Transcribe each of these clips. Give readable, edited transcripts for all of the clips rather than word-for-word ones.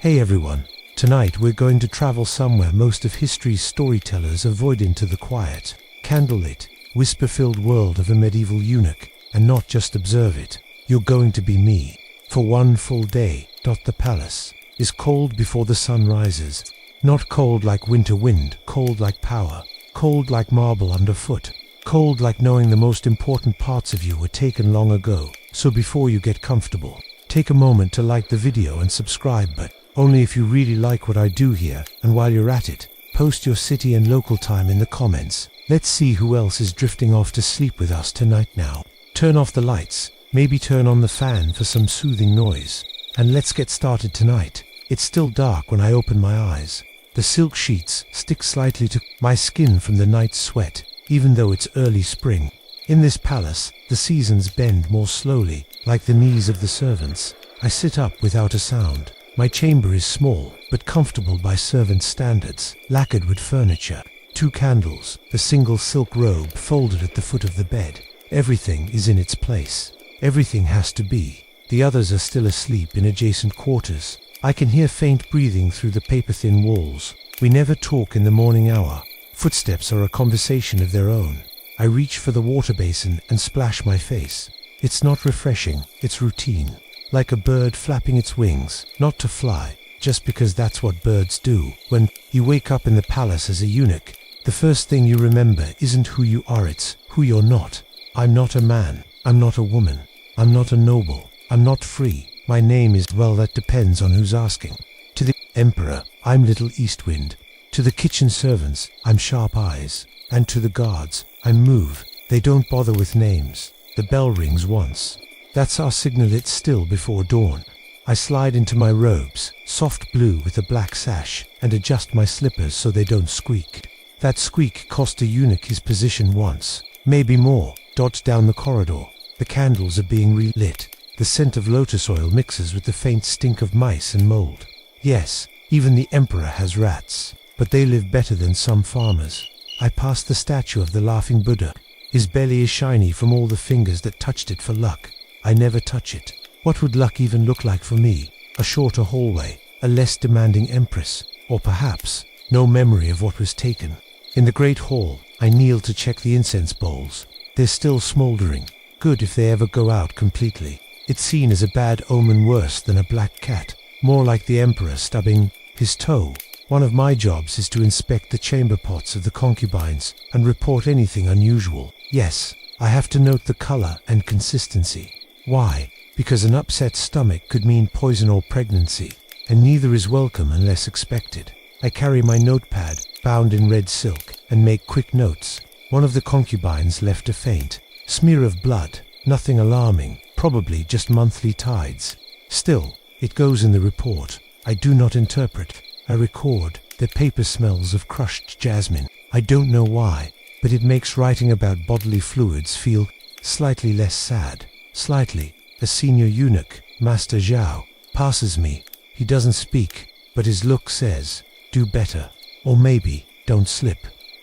Hey everyone, tonight we're going to travel somewhere most of history's storytellers avoid, into the quiet, candlelit, whisper-filled world of a medieval eunuch, and not just observe it. You're going to be me. For one full day. The palace is cold before the sun rises. Not cold like winter wind, cold like power, cold like marble underfoot, cold like knowing the most important parts of you were taken long ago. So before you get comfortable, take a moment to like the video and subscribe, but only if you really like what I do here. And while you're at it, post your city and local time in the comments. Let's see who else is drifting off to sleep with us tonight now. Turn off the lights, maybe turn on the fan for some soothing noise. And let's get started tonight. It's still dark when I open my eyes. The silk sheets stick slightly to my skin from the night's sweat, even though it's early spring. In this palace, the seasons bend more slowly, like the knees of the servants. I sit up without a sound. My chamber is small, but comfortable by servant standards, lacquered wood furniture, 2 candles, a single silk robe folded at the foot of the bed. Everything is in its place. Everything has to be. The others are still asleep in adjacent quarters. I can hear faint breathing through the paper-thin walls. We never talk in the morning hour. Footsteps are a conversation of their own. I reach for the water basin and splash my face. It's not refreshing, it's routine. Like a bird flapping its wings, not to fly, just because that's what birds do. When you wake up in the palace as a eunuch, the first thing you remember isn't who you are, it's who you're not. I'm not a man, I'm not a woman, I'm not a noble, I'm not free. My name is, well, that depends on who's asking. To the emperor, I'm Little Eastwind. To the kitchen servants, I'm Sharp Eyes. And to the guards, I'm Move. They don't bother with names. The bell rings once. That's our signal. It's still before dawn. I slide into my robes, soft blue with a black sash, and adjust my slippers so they don't squeak. That squeak cost a eunuch his position once, maybe more. Down the corridor, the candles are being relit. The scent of lotus oil mixes with the faint stink of mice and mold. Yes, even the emperor has rats, but they live better than some farmers. I pass the statue of the laughing Buddha. His belly is shiny from all the fingers that touched it for luck. I never touch it. What would luck even look like for me? A shorter hallway, a less demanding empress, or perhaps no memory of what was taken. In the great hall, I kneel to check the incense bowls. They're still smoldering. Good if they ever go out completely. It's seen as a bad omen, worse than a black cat, more like the emperor stubbing his toe. One of my jobs is to inspect the chamber pots of the concubines and report anything unusual. Yes, I have to note the color and consistency. Why? Because an upset stomach could mean poison or pregnancy, and neither is welcome unless expected. I carry my notepad, bound in red silk, and make quick notes. One of the concubines left a faint smear of blood, nothing alarming, probably just monthly tides. Still, it goes in the report. I do not interpret. I record. The paper smells of crushed jasmine. I don't know why, but it makes writing about bodily fluids feel slightly less sad. Slightly. A senior eunuch, Master Zhao, passes me. He doesn't speak, but his look says, do better. Or maybe, don't slip.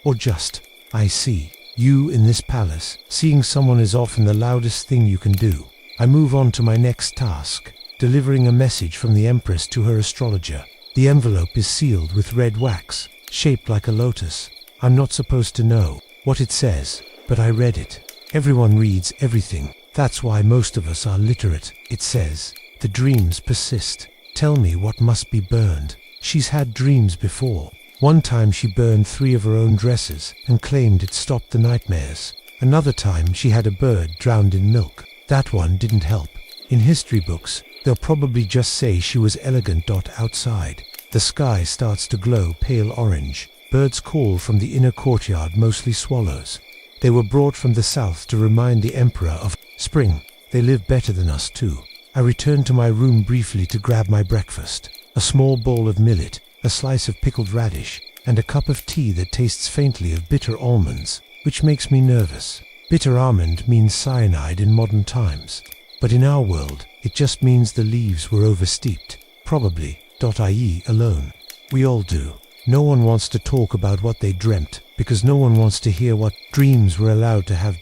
Or just, I see. You in this palace, seeing someone is often the loudest thing you can do. I move on to my next task, delivering a message from the Empress to her astrologer. The envelope is sealed with red wax, shaped like a lotus. I'm not supposed to know what it says, but I read it. Everyone reads everything. That's why most of us are literate. It says, the dreams persist. Tell me what must be burned. She's had dreams before. One time she burned 3 of her own dresses and claimed it stopped the nightmares. Another time she had a bird drowned in milk. That one didn't help. In history books, they'll probably just say she was elegant. Outside, the sky starts to glow pale orange. Birds call from the inner courtyard, mostly swallows. They were brought from the south to remind the emperor of spring. They live better than us too. I return to my room briefly to grab my breakfast. A small bowl of millet, a slice of pickled radish, and a cup of tea that tastes faintly of bitter almonds, which makes me nervous. Bitter almond means cyanide in modern times. But in our world, it just means the leaves were oversteeped. Probably, i.e. alone. We all do. No one wants to talk about what they dreamt, because no one wants to hear what dreams were allowed to have.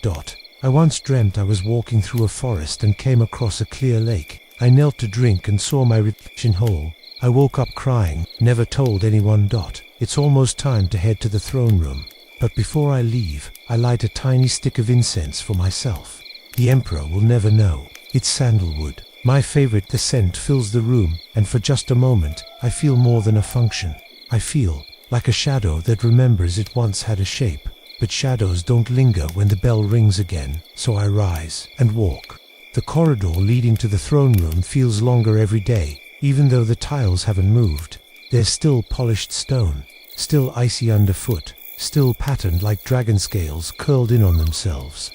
I once dreamt I was walking through a forest and came across a clear lake. I knelt to drink and saw my reflection hole. I woke up crying, never told anyone. It's almost time to head to the throne room. But before I leave, I light a tiny stick of incense for myself. The Emperor will never know. It's sandalwood. My favorite. The scent fills the room, and for just a moment, I feel more than a function. I feel like a shadow that remembers it once had a shape. But shadows don't linger when the bell rings again, so I rise and walk. The corridor leading to the throne room feels longer every day, even though the tiles haven't moved. There's still polished stone, still icy underfoot, still patterned like dragon scales curled in on themselves.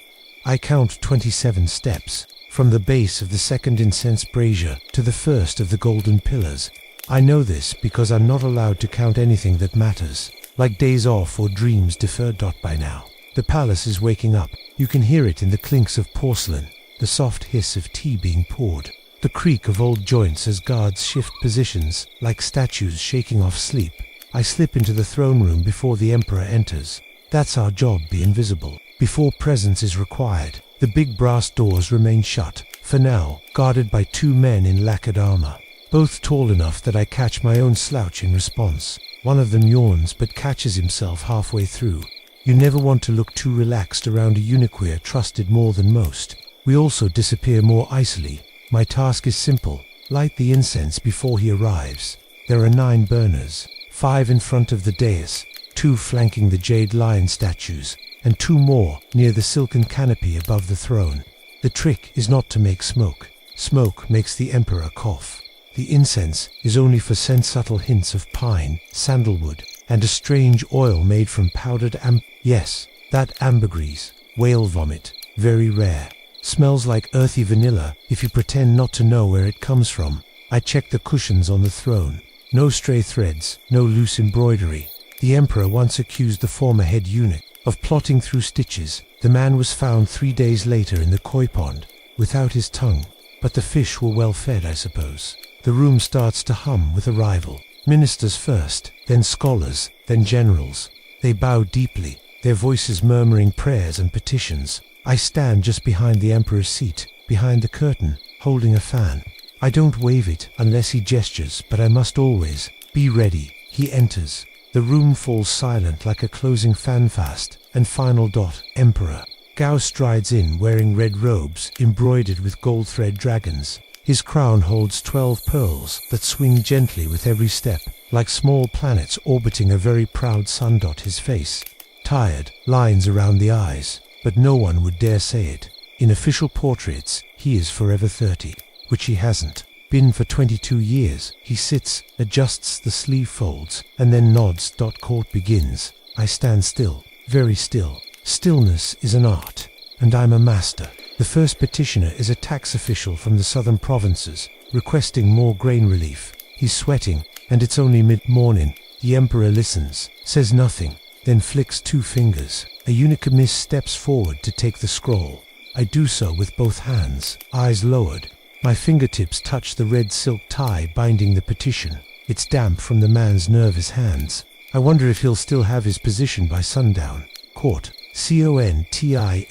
I count 27 steps, from the base of the second incense brazier to the first of the golden pillars. I know this because I'm not allowed to count anything that matters, like days off or dreams deferred. By now, the palace is waking up. You can hear it in the clinks of porcelain, the soft hiss of tea being poured, the creak of old joints as guards shift positions, like statues shaking off sleep. I slip into the throne room before the Emperor enters. That's our job, be invisible, before presence is required. The big brass doors remain shut, for now, guarded by 2 men in lacquered armor, both tall enough that I catch my own slouch in response. One of them yawns but catches himself halfway through. You never want to look too relaxed around a eunuch we're trusted more than most. We also disappear more icily. My task is simple: light the incense before he arrives. There are 9 burners, 5 in front of the dais, 2 flanking the jade lion statues, and 2 more near the silken canopy above the throne. The trick is not to make smoke. Smoke makes the Emperor cough. The incense is only for subtle hints of pine, sandalwood, and a strange oil made from powdered yes, that ambergris, whale vomit, very rare. Smells like earthy vanilla if you pretend not to know where it comes from. I check the cushions on the throne. No stray threads, no loose embroidery. The Emperor once accused the former head eunuch of plotting through stitches. The man was found 3 days later in the koi pond, without his tongue. But the fish were well fed, I suppose. The room starts to hum with arrival. Ministers first, then scholars, then generals. They bow deeply, their voices murmuring prayers and petitions. I stand just behind the Emperor's seat, behind the curtain, holding a fan. I don't wave it unless he gestures, but I must always be ready. He enters. The room falls silent like a closing fanfast, and final. Emperor Gao strides in wearing red robes embroidered with gold thread dragons. His crown holds 12 pearls that swing gently with every step, like small planets orbiting a very proud sun. His face, tired, lines around the eyes, but no one would dare say it. In official portraits, he is forever 30, which he hasn't been for 22 years. He sits, adjusts the sleeve folds, and then nods. Court begins. I stand still, very still. Stillness is an art, and I'm a master. The first petitioner is a tax official from the southern provinces, requesting more grain relief. He's sweating, and it's only mid-morning. The Emperor listens, says nothing, then flicks 2 fingers. A eunuch steps forward to take the scroll. I do so with both hands, eyes lowered. My fingertips touch the red silk tie binding the petition. It's damp from the man's nervous hands. I wonder if he'll still have his position by sundown. Court. CONTINUESA.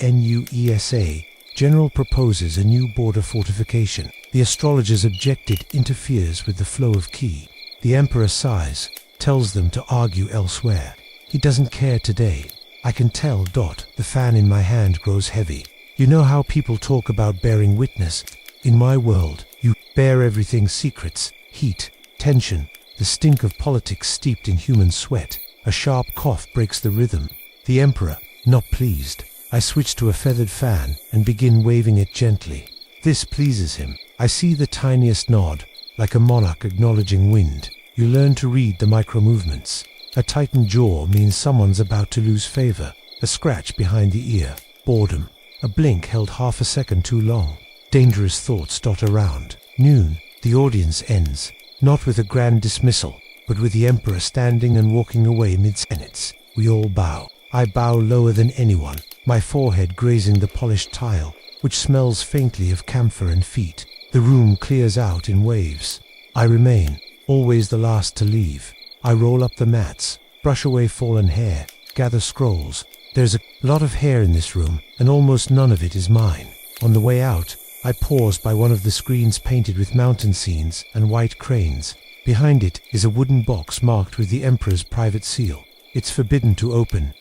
General proposes a new border fortification. The astrologers objected interferes with the flow of ki. The Emperor sighs, tells them to argue elsewhere. He doesn't care today. I can tell. The fan in my hand grows heavy. You know how people talk about bearing witness? In my world, you bear everything: secrets, heat, tension, the stink of politics steeped in human sweat. A sharp cough breaks the rhythm. The Emperor, not pleased. I switch to a feathered fan and begin waving it gently. This pleases him. I see the tiniest nod, like a monarch acknowledging wind. You learn to read the micro-movements. A tightened jaw means someone's about to lose favor. A scratch behind the ear. Boredom. A blink held half a second too long. Dangerous thoughts dot around. Noon. The audience ends. Not with a grand dismissal, but with the Emperor standing and walking away mid-sentence. We all bow. I bow lower than anyone, my forehead grazing the polished tile, which smells faintly of camphor and feet. The room clears out in waves. I remain, always the last to leave. I roll up the mats, brush away fallen hair, gather scrolls. There's a lot of hair in this room, and almost none of it is mine. On the way out, I pause by one of the screens painted with mountain scenes and white cranes. Behind it is a wooden box marked with the Emperor's private seal. It's forbidden to open.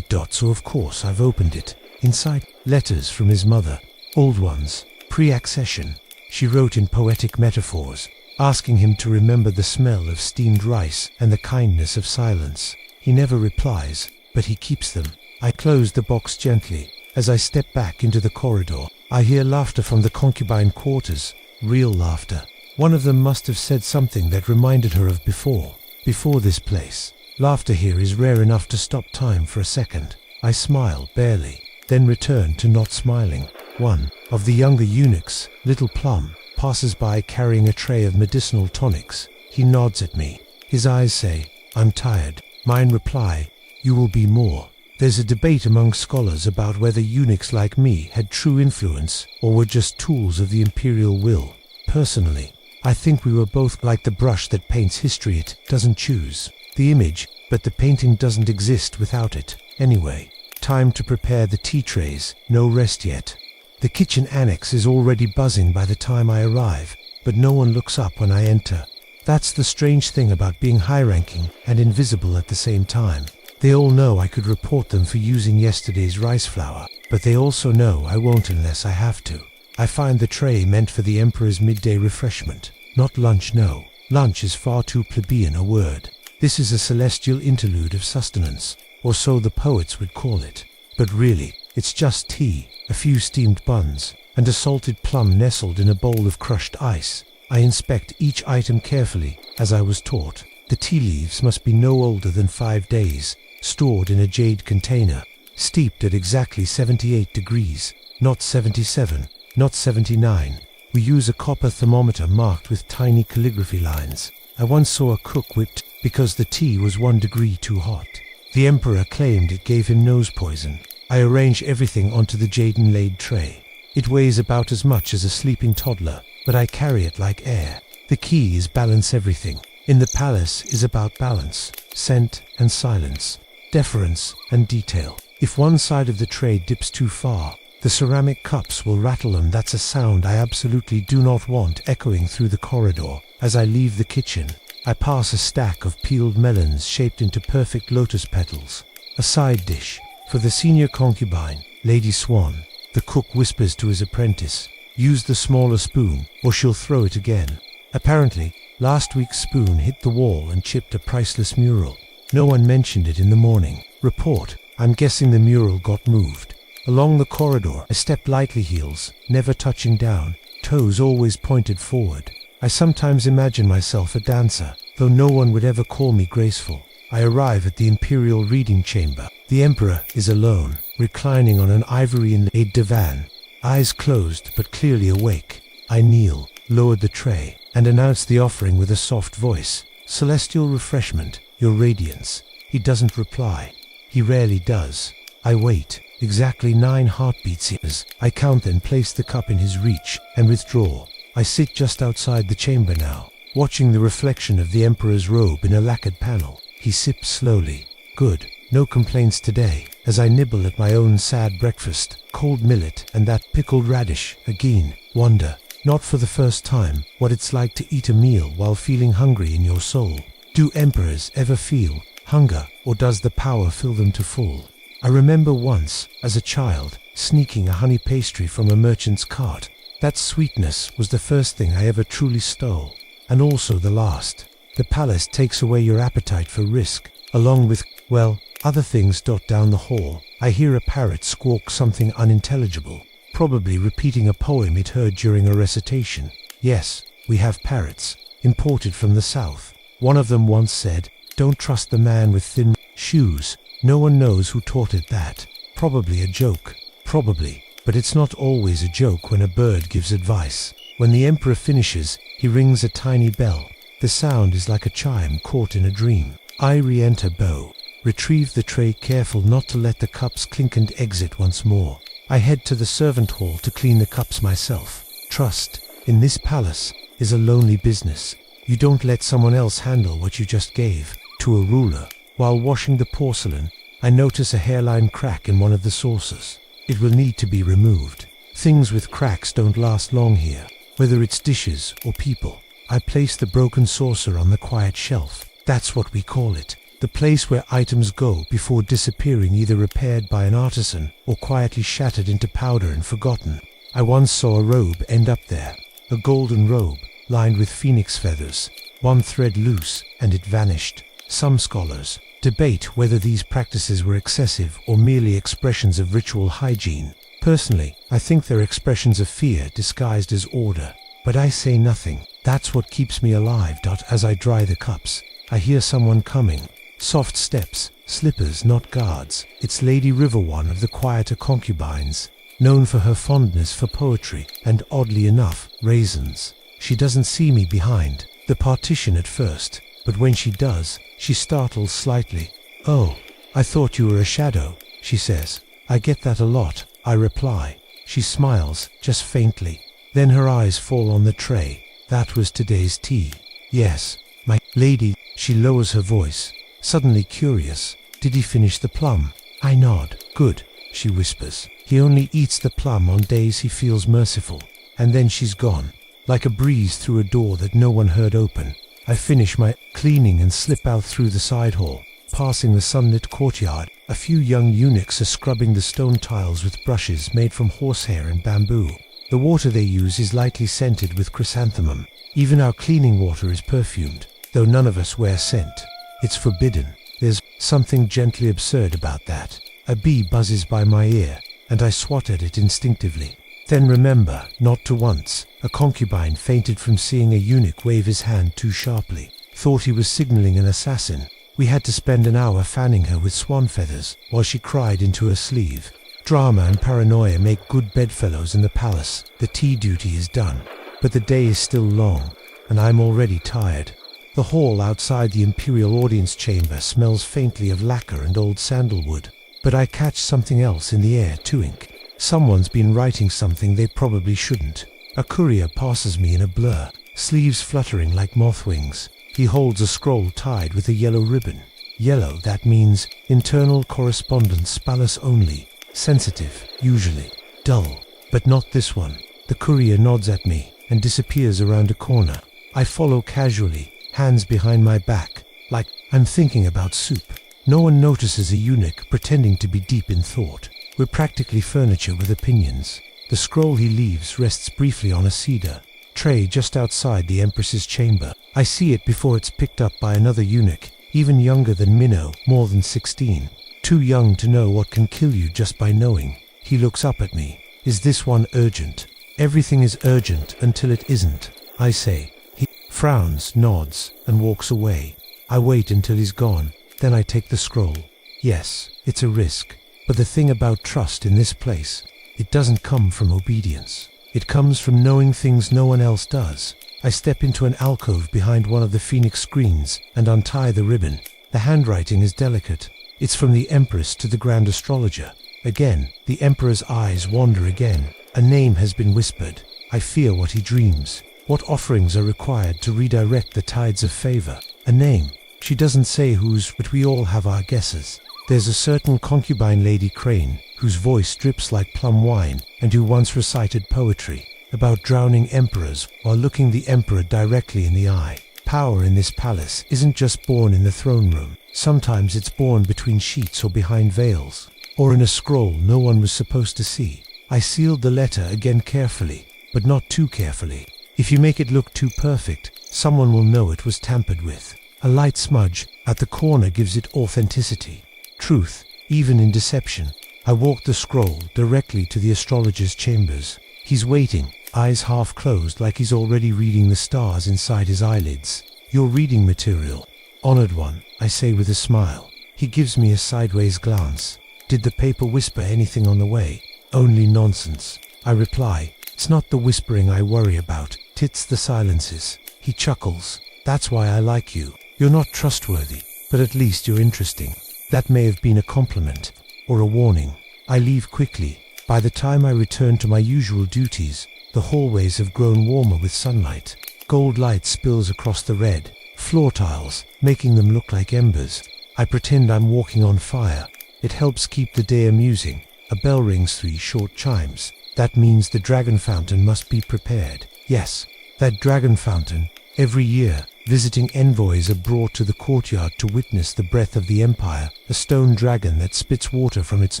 So of course I've opened it. Inside, letters from his mother. Old ones, pre-accession. She wrote in poetic metaphors, asking him to remember the smell of steamed rice and the kindness of silence. He never replies, but he keeps them. I close the box gently. As I step back into the corridor, I hear laughter from the concubine quarters. Real laughter. One of them must have said something that reminded her of before this place. Laughter here is rare enough to stop time for a second. I smile, barely, then return to not smiling. One of the younger eunuchs, Little Plum, passes by carrying a tray of medicinal tonics. He nods at me. His eyes say, "I'm tired." Mine reply, "You will be more." There's a debate among scholars about whether eunuchs like me had true influence or were just tools of the imperial will. Personally, I think we were both like the brush that paints history. It doesn't choose the image, but the painting doesn't exist without it. Anyway, time to prepare the tea trays. No rest yet. The kitchen annex is already buzzing by the time I arrive, but no one looks up when I enter. That's the strange thing about being high-ranking and invisible at the same time. They all know I could report them for using yesterday's rice flour, but they also know I won't unless I have to. I find the tray meant for the Emperor's midday refreshment. Not lunch, no. Lunch is far too plebeian a word. This is a celestial interlude of sustenance, or so the poets would call it. But really, it's just tea, a few steamed buns, and a salted plum nestled in a bowl of crushed ice. I inspect each item carefully, as I was taught. The tea leaves must be no older than 5 days, stored in a jade container, steeped at exactly 78 degrees, not 77, not 79. We use a copper thermometer marked with tiny calligraphy lines. I once saw a cook whipped because the tea was 1 degree too hot. The Emperor claimed it gave him nose poison. I arrange everything onto the jade-inlaid tray. It weighs about as much as a sleeping toddler, but I carry it like air. The key is balance everything. In the palace is about balance, scent and silence, deference and detail. If one side of the tray dips too far, the ceramic cups will rattle, and that's a sound I absolutely do not want echoing through the corridor. As I leave the kitchen, I pass a stack of peeled melons shaped into perfect lotus petals. A side dish for the senior concubine, Lady Swan. The cook whispers to his apprentice, "Use the smaller spoon, or she'll throw it again." Apparently, last week's spoon hit the wall and chipped a priceless mural. No one mentioned it in the morning report. I'm guessing the mural got moved. Along the corridor, I step lightly, heels never touching down, toes always pointed forward. I sometimes imagine myself a dancer, though no one would ever call me graceful. I arrive at the imperial reading chamber. The Emperor is alone, reclining on an ivory-inlaid divan, eyes closed but clearly awake. I kneel, lowered the tray, and announced the offering with a soft voice. "Celestial refreshment, your radiance." He doesn't reply. He rarely does. I wait. Exactly 9 heartbeats as I count, then place the cup in his reach and withdraw. I sit just outside the chamber now, watching the reflection of the Emperor's robe in a lacquered panel. He sips slowly. Good. No complaints today, as I nibble at my own sad breakfast, cold millet and that pickled radish. Again, wonder, not for the first time, what it's like to eat a meal while feeling hungry in your soul. Do emperors ever feel hunger, or does the power fill them to full? I remember once, as a child, sneaking a honey pastry from a merchant's cart. That sweetness was the first thing I ever truly stole, and also the last. The palace takes away your appetite for risk, along with, well, other things. Down the hall, I hear a parrot squawk something unintelligible, probably repeating a poem it heard during a recitation. Yes, we have parrots, imported from the south. One of them once said, "Don't trust the man with thin shoes." No one knows who taught it that. Probably a joke. Probably. But it's not always a joke when a bird gives advice. When the Emperor finishes, he rings a tiny bell. The sound is like a chime caught in a dream. I re-enter bow. Retrieve the tray, careful not to let the cups clink, and exit once more. I head to the servant hall to clean the cups myself. Trust, in this palace, is a lonely business. You don't let someone else handle what you just gave to a ruler. While washing the porcelain, I notice a hairline crack in one of the saucers. It will need to be removed. Things with cracks don't last long here, whether it's dishes or people. I place the broken saucer on the quiet shelf. That's what we call it. The place where items go before disappearing, either repaired by an artisan or quietly shattered into powder and forgotten. I once saw a robe end up there. A golden robe, lined with phoenix feathers. One thread loose, and it vanished. Some scholars debate whether these practices were excessive or merely expressions of ritual hygiene. Personally, I think they're expressions of fear disguised as order. But I say nothing. That's what keeps me alive. As I dry the cups, I hear someone coming. Soft steps, slippers, not guards. It's Lady River, one of the quieter concubines, known for her fondness for poetry and, oddly enough, raisins. She doesn't see me behind the partition at first, but when she does, she startles slightly. "Oh, I thought you were a shadow," she says. "I get that a lot," I reply. She smiles, just faintly. Then her eyes fall on the tray. "That was today's tea." "Yes, my lady." She lowers her voice, suddenly curious. "Did he finish the plum?" I nod. "Good," she whispers. "He only eats the plum on days he feels merciful." And then she's gone, like a breeze through a door that no one heard open. I finish my cleaning and slip out through the side hall, passing the sunlit courtyard. A few young eunuchs are scrubbing the stone tiles with brushes made from horsehair and bamboo. The water they use is lightly scented with chrysanthemum. Even our cleaning water is perfumed, though none of us wear scent. It's forbidden. There's something gently absurd about that. A bee buzzes by my ear, and I swat at it instinctively. Then remember, not to once. A concubine fainted from seeing a eunuch wave his hand too sharply. Thought he was signaling an assassin. We had to spend an hour fanning her with swan feathers while she cried into her sleeve. Drama and paranoia make good bedfellows in the palace. The tea duty is done, but the day is still long, and I'm already tired. The hall outside the imperial audience chamber smells faintly of lacquer and old sandalwood, but I catch something else in the air too. Ink. Someone's been writing something they probably shouldn't. A courier passes me in a blur, sleeves fluttering like moth wings. He holds a scroll tied with a yellow ribbon. Yellow, that means internal correspondence, palace only. Sensitive, usually. Dull, but not this one. The courier nods at me and disappears around a corner. I follow casually, hands behind my back, like I'm thinking about soup. No one notices a eunuch pretending to be deep in thought. We're practically furniture with opinions. The scroll he leaves rests briefly on a cedar tray just outside the Empress's chamber. I see it before it's picked up by another eunuch, even younger than Minnow, more than 16. Too young to know what can kill you just by knowing. He looks up at me. "Is this one urgent?" "Everything is urgent until it isn't," I say. He frowns, nods, and walks away. I wait until he's gone, then I take the scroll. Yes, it's a risk. But the thing about trust in this place, it doesn't come from obedience. It comes from knowing things no one else does. I step into an alcove behind one of the phoenix screens and untie the ribbon. The handwriting is delicate. It's from the Empress to the Grand Astrologer. Again, the Emperor's eyes wander again. A name has been whispered. I fear what he dreams. What offerings are required to redirect the tides of favor? A name. She doesn't say whose, but we all have our guesses. There's a certain concubine, Lady Crane, whose voice drips like plum wine, and who once recited poetry about drowning emperors while looking the emperor directly in the eye. Power in this palace isn't just born in the throne room. Sometimes it's born between sheets or behind veils, or in a scroll no one was supposed to see. I sealed the letter again carefully, but not too carefully. If you make it look too perfect, someone will know it was tampered with. A light smudge at the corner gives it authenticity. Truth, even in deception. I walk the scroll directly to the astrologer's chambers. He's waiting, eyes half closed like he's already reading the stars inside his eyelids. "Your reading material." "Honored one," I say with a smile. He gives me a sideways glance. "Did the paper whisper anything on the way?" "Only nonsense," I reply. "It's not the whispering I worry about, it's the silences." He chuckles. "That's why I like you. You're not trustworthy, but at least you're interesting." That may have been a compliment, or a warning. I leave quickly. By the time I return to my usual duties, the hallways have grown warmer with sunlight. Gold light spills across the red floor tiles, making them look like embers. I pretend I'm walking on fire. It helps keep the day amusing. A bell rings 3 short chimes. That means the dragon fountain must be prepared. Yes, that dragon fountain. Every year, visiting envoys are brought to the courtyard to witness the breath of the empire, a stone dragon that spits water from its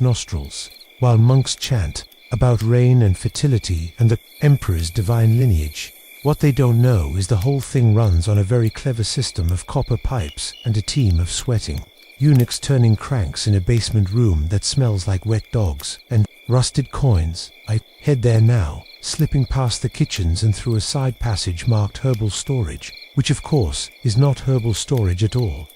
nostrils, while monks chant about rain and fertility and the emperor's divine lineage. What they don't know is the whole thing runs on a very clever system of copper pipes and a team of sweating eunuchs turning cranks in a basement room that smells like wet dogs and rusted coins. I head there now, slipping past the kitchens and through a side passage marked herbal storage, which of course is not herbal storage at all.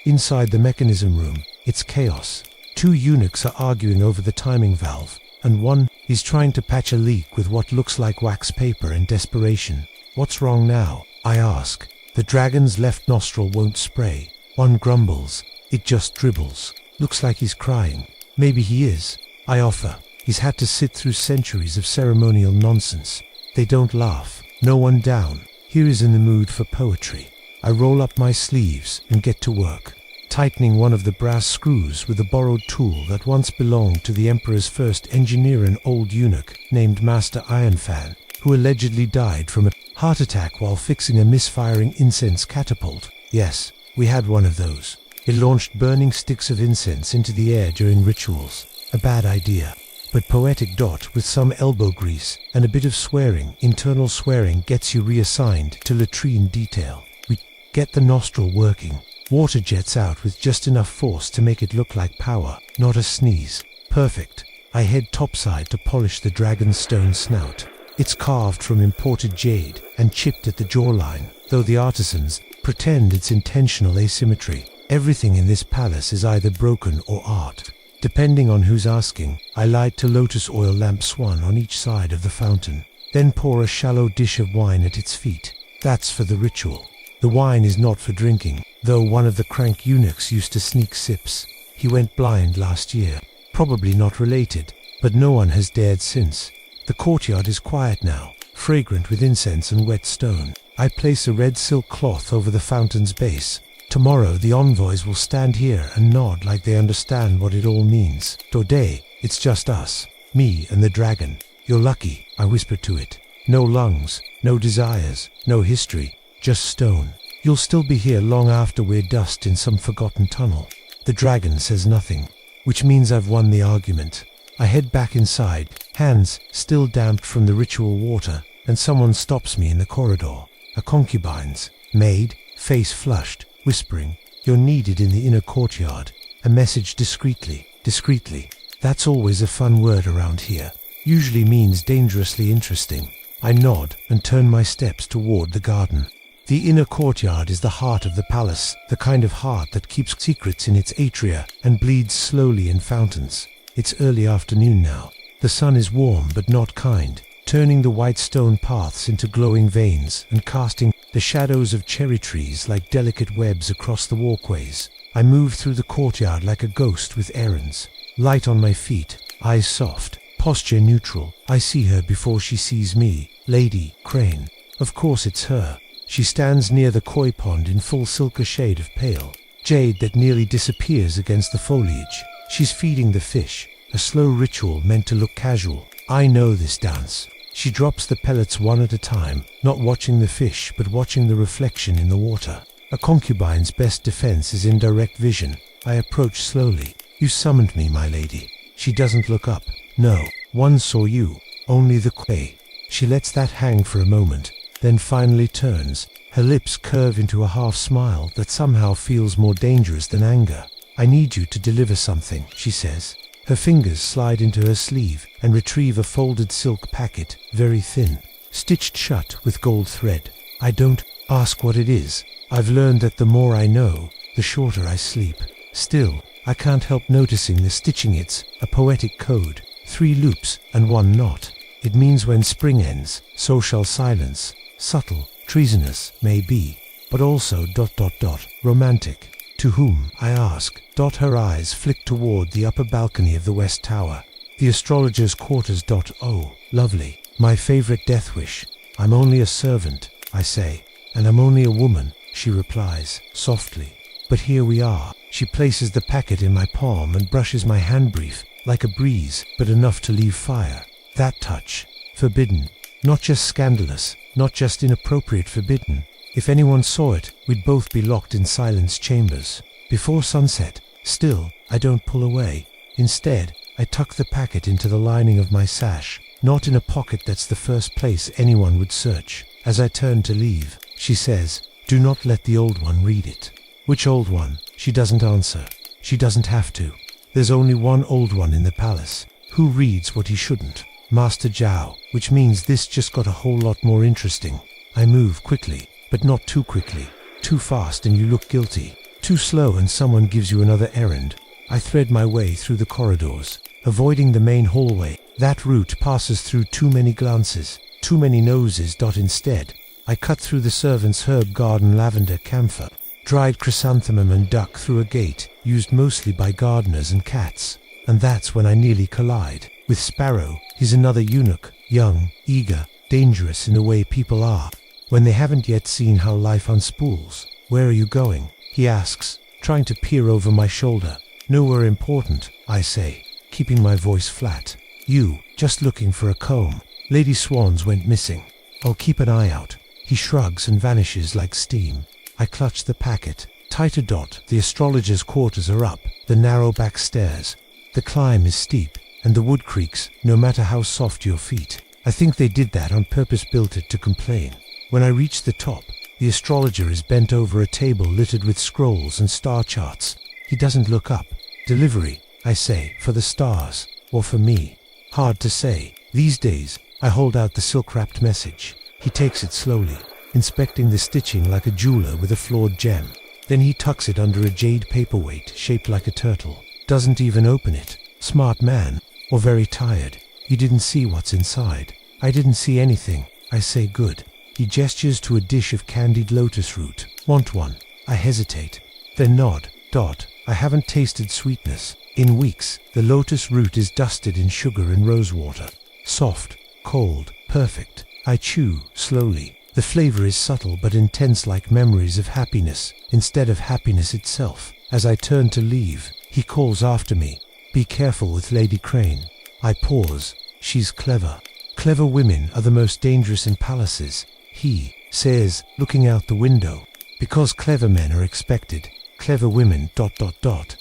Inside the mechanism room, it's chaos. 2 eunuchs are arguing over the timing valve, and one is trying to patch a leak with what looks like wax paper in desperation. What's wrong now? I ask. The dragon's left nostril won't spray. One grumbles. It just dribbles. Looks like he's crying. Maybe he is. I offer. He's had to sit through centuries of ceremonial nonsense. They don't laugh. No one down. Here is in the mood for poetry. I roll up my sleeves and get to work, tightening one of the brass screws with a borrowed tool that once belonged to the emperor's first engineer, an old eunuch named Master Ironfan, who allegedly died from a heart attack while fixing a misfiring incense catapult. Yes, we had one of those. It launched burning sticks of incense into the air during rituals. A bad idea. But poetic. With some elbow grease and a bit of swearing, internal swearing gets you reassigned to latrine detail. We get the nostril working. Water jets out with just enough force to make it look like power, not a sneeze. Perfect. I head topside to polish the dragon's stone snout. It's carved from imported jade and chipped at the jawline, though the artisans pretend it's intentional asymmetry. Everything in this palace is either broken or art. Depending on who's asking, I light a lotus oil lamp swan on each side of the fountain, then pour a shallow dish of wine at its feet. That's for the ritual. The wine is not for drinking, though one of the crank eunuchs used to sneak sips. He went blind last year. Probably not related, but no one has dared since. The courtyard is quiet now, fragrant with incense and wet stone. I place a red silk cloth over the fountain's base. Tomorrow the envoys will stand here and nod like they understand what it all means. Today, it's just us, me and the dragon. You're lucky, I whisper to it. No lungs, no desires, no history, just stone. You'll still be here long after we're dust in some forgotten tunnel. The dragon says nothing, which means I've won the argument. I head back inside, hands still damp from the ritual water, and someone stops me in the corridor. A concubine's maid, face flushed, whispering, "You're needed in the inner courtyard." A message discreetly. That's always a fun word around here. Usually means dangerously interesting. I nod and turn my steps toward the garden. The inner courtyard is the heart of the palace, the kind of heart that keeps secrets in its atria and bleeds slowly in fountains. It's early afternoon now. The sun is warm but not kind, turning the white stone paths into glowing veins and casting the shadows of cherry trees like delicate webs across the walkways. I move through the courtyard like a ghost with errands. Light on my feet, eyes soft, posture neutral. I see her before she sees me. Lady Crane. Of course it's her. She stands near the koi pond in full silker shade of pale jade that nearly disappears against the foliage. She's feeding the fish, a slow ritual meant to look casual. I know this dance. She drops the pellets one at a time, not watching the fish but watching the reflection in the water. A concubine's best defense is indirect vision. I approach slowly. "You summoned me, my lady." She doesn't look up. "No, one saw you, only the quay." She lets that hang for a moment, then finally turns. Her lips curve into a half smile that somehow feels more dangerous than anger. "I need you to deliver something," she says. Her fingers slide into her sleeve and retrieve a folded silk packet, very thin, stitched shut with gold thread. I don't ask what it is. I've learned that the more I know, the shorter I sleep. Still, I can't help noticing the stitching. It's a poetic code, 3 loops and 1 knot. It means when spring ends, so shall silence. Subtle, treasonous, may be, but also ... romantic. "To whom?" I ask. Her eyes flick toward the upper balcony of the West Tower. "The astrologer's quarters. Oh, lovely. My favorite death wish." "I'm only a servant," I say. "And I'm only a woman," she replies, softly. "But here we are." She places the packet in my palm and brushes my handbrief, like a breeze, but enough to leave fire. That touch. Forbidden. Not just scandalous, not just inappropriate, forbidden. If anyone saw it, we'd both be locked in silence chambers. Before sunset, still, I don't pull away. Instead, I tuck the packet into the lining of my sash, not in a pocket that's the first place anyone would search. As I turn to leave, she says, "Do not let the old one read it." Which old one? She doesn't answer. She doesn't have to. There's only one old one in the palace. Who reads what he shouldn't? Master Zhao, which means this just got a whole lot more interesting. I move quickly, but not too quickly. Too fast and you look guilty. Too slow and someone gives you another errand. I thread my way through the corridors, avoiding the main hallway. That route passes through too many glances, too many noses. Instead, I cut through the servants' herb garden, lavender, camphor, dried chrysanthemum and duck through a gate used mostly by gardeners and cats. And that's when I nearly collide with Sparrow. He's another eunuch, young, eager, dangerous in the way people are when they haven't yet seen how life unspools. "Where are you going?" he asks, trying to peer over my shoulder. "Nowhere important," I say, keeping my voice flat. "You, just looking for a comb. Lady Swans went missing. I'll keep an eye out." He shrugs and vanishes like steam. I clutch the packet. Tighter. The astrologer's quarters are up the narrow back stairs. The climb is steep, and the wood creaks, no matter how soft your feet. I think they did that on purpose, built it to complain. When I reach the top, the astrologer is bent over a table littered with scrolls and star charts. He doesn't look up. "Delivery," I say, "for the stars, or for me?" Hard to say. These days, I hold out the silk-wrapped message. He takes it slowly, inspecting the stitching like a jeweler with a flawed gem. Then he tucks it under a jade paperweight shaped like a turtle. Doesn't even open it. Smart man, or very tired. He didn't see what's inside. I didn't see anything. I say, "Good." He gestures to a dish of candied lotus root. "Want one?" I hesitate, then nod. I haven't tasted sweetness in weeks. The lotus root is dusted in sugar and rosewater. Soft, cold, perfect. I chew slowly. The flavor is subtle but intense, like memories of happiness instead of happiness itself. As I turn to leave, he calls after me, "Be careful with Lady Crane." I pause. She's clever. Clever women are the most dangerous in palaces, he says, looking out the window. Because clever men are expected, clever women ...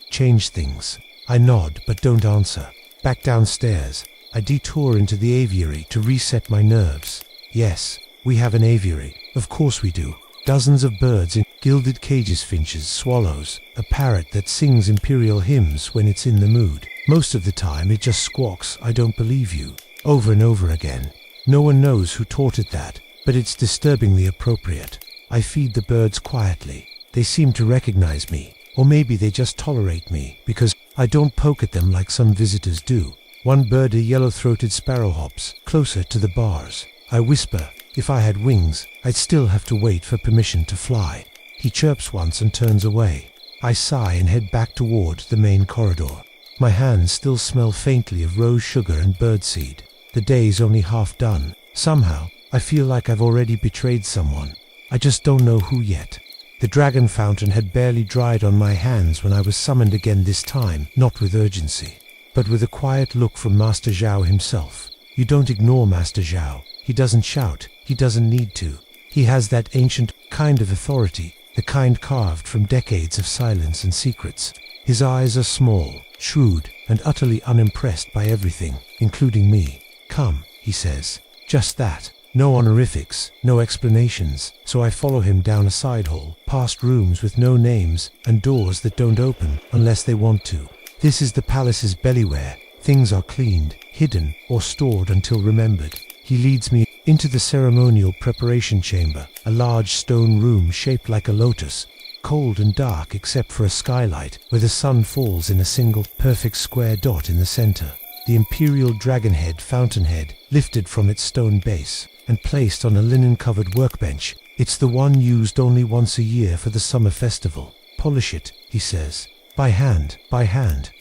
change things. I nod but don't answer. Back downstairs, I detour into the aviary to reset my nerves. Yes, we have an aviary. Of course we do. Dozens of birds in gilded cages, finches, swallows, a parrot that sings imperial hymns when it's in the mood. Most of the time it just squawks, "I don't believe you," over and over again. No one knows who taught it that, but it's disturbingly appropriate. I feed the birds quietly. They seem to recognize me, or maybe they just tolerate me, because I don't poke at them like some visitors do. One bird, a yellow-throated sparrow, hops closer to the bars. I whisper, "If I had wings, I'd still have to wait for permission to fly." He chirps once and turns away. I sigh and head back toward the main corridor. My hands still smell faintly of rose sugar and birdseed. The day's only half done. Somehow, I feel like I've already betrayed someone. I just don't know who yet. The dragon fountain had barely dried on my hands when I was summoned again, this time not with urgency, but with a quiet look from Master Zhao himself. You don't ignore Master Zhao. He doesn't shout. He doesn't need to. He has that ancient kind of authority, the kind carved from decades of silence and secrets. His eyes are small, shrewd, and utterly unimpressed by everything, including me. "Come," he says. Just that. No honorifics, no explanations. So I follow him down a side hall, past rooms with no names, and doors that don't open unless they want to. This is the palace's bellyware. Things are cleaned, hidden, or stored until remembered. He leads me into the ceremonial preparation chamber, a large stone room shaped like a lotus, cold and dark except for a skylight where the sun falls in a single, perfect square dot in the center. The imperial dragonhead fountainhead lifted from its stone base and placed on a linen-covered workbench. It's the one used only once a year for the summer festival. "Polish it," he says. By hand,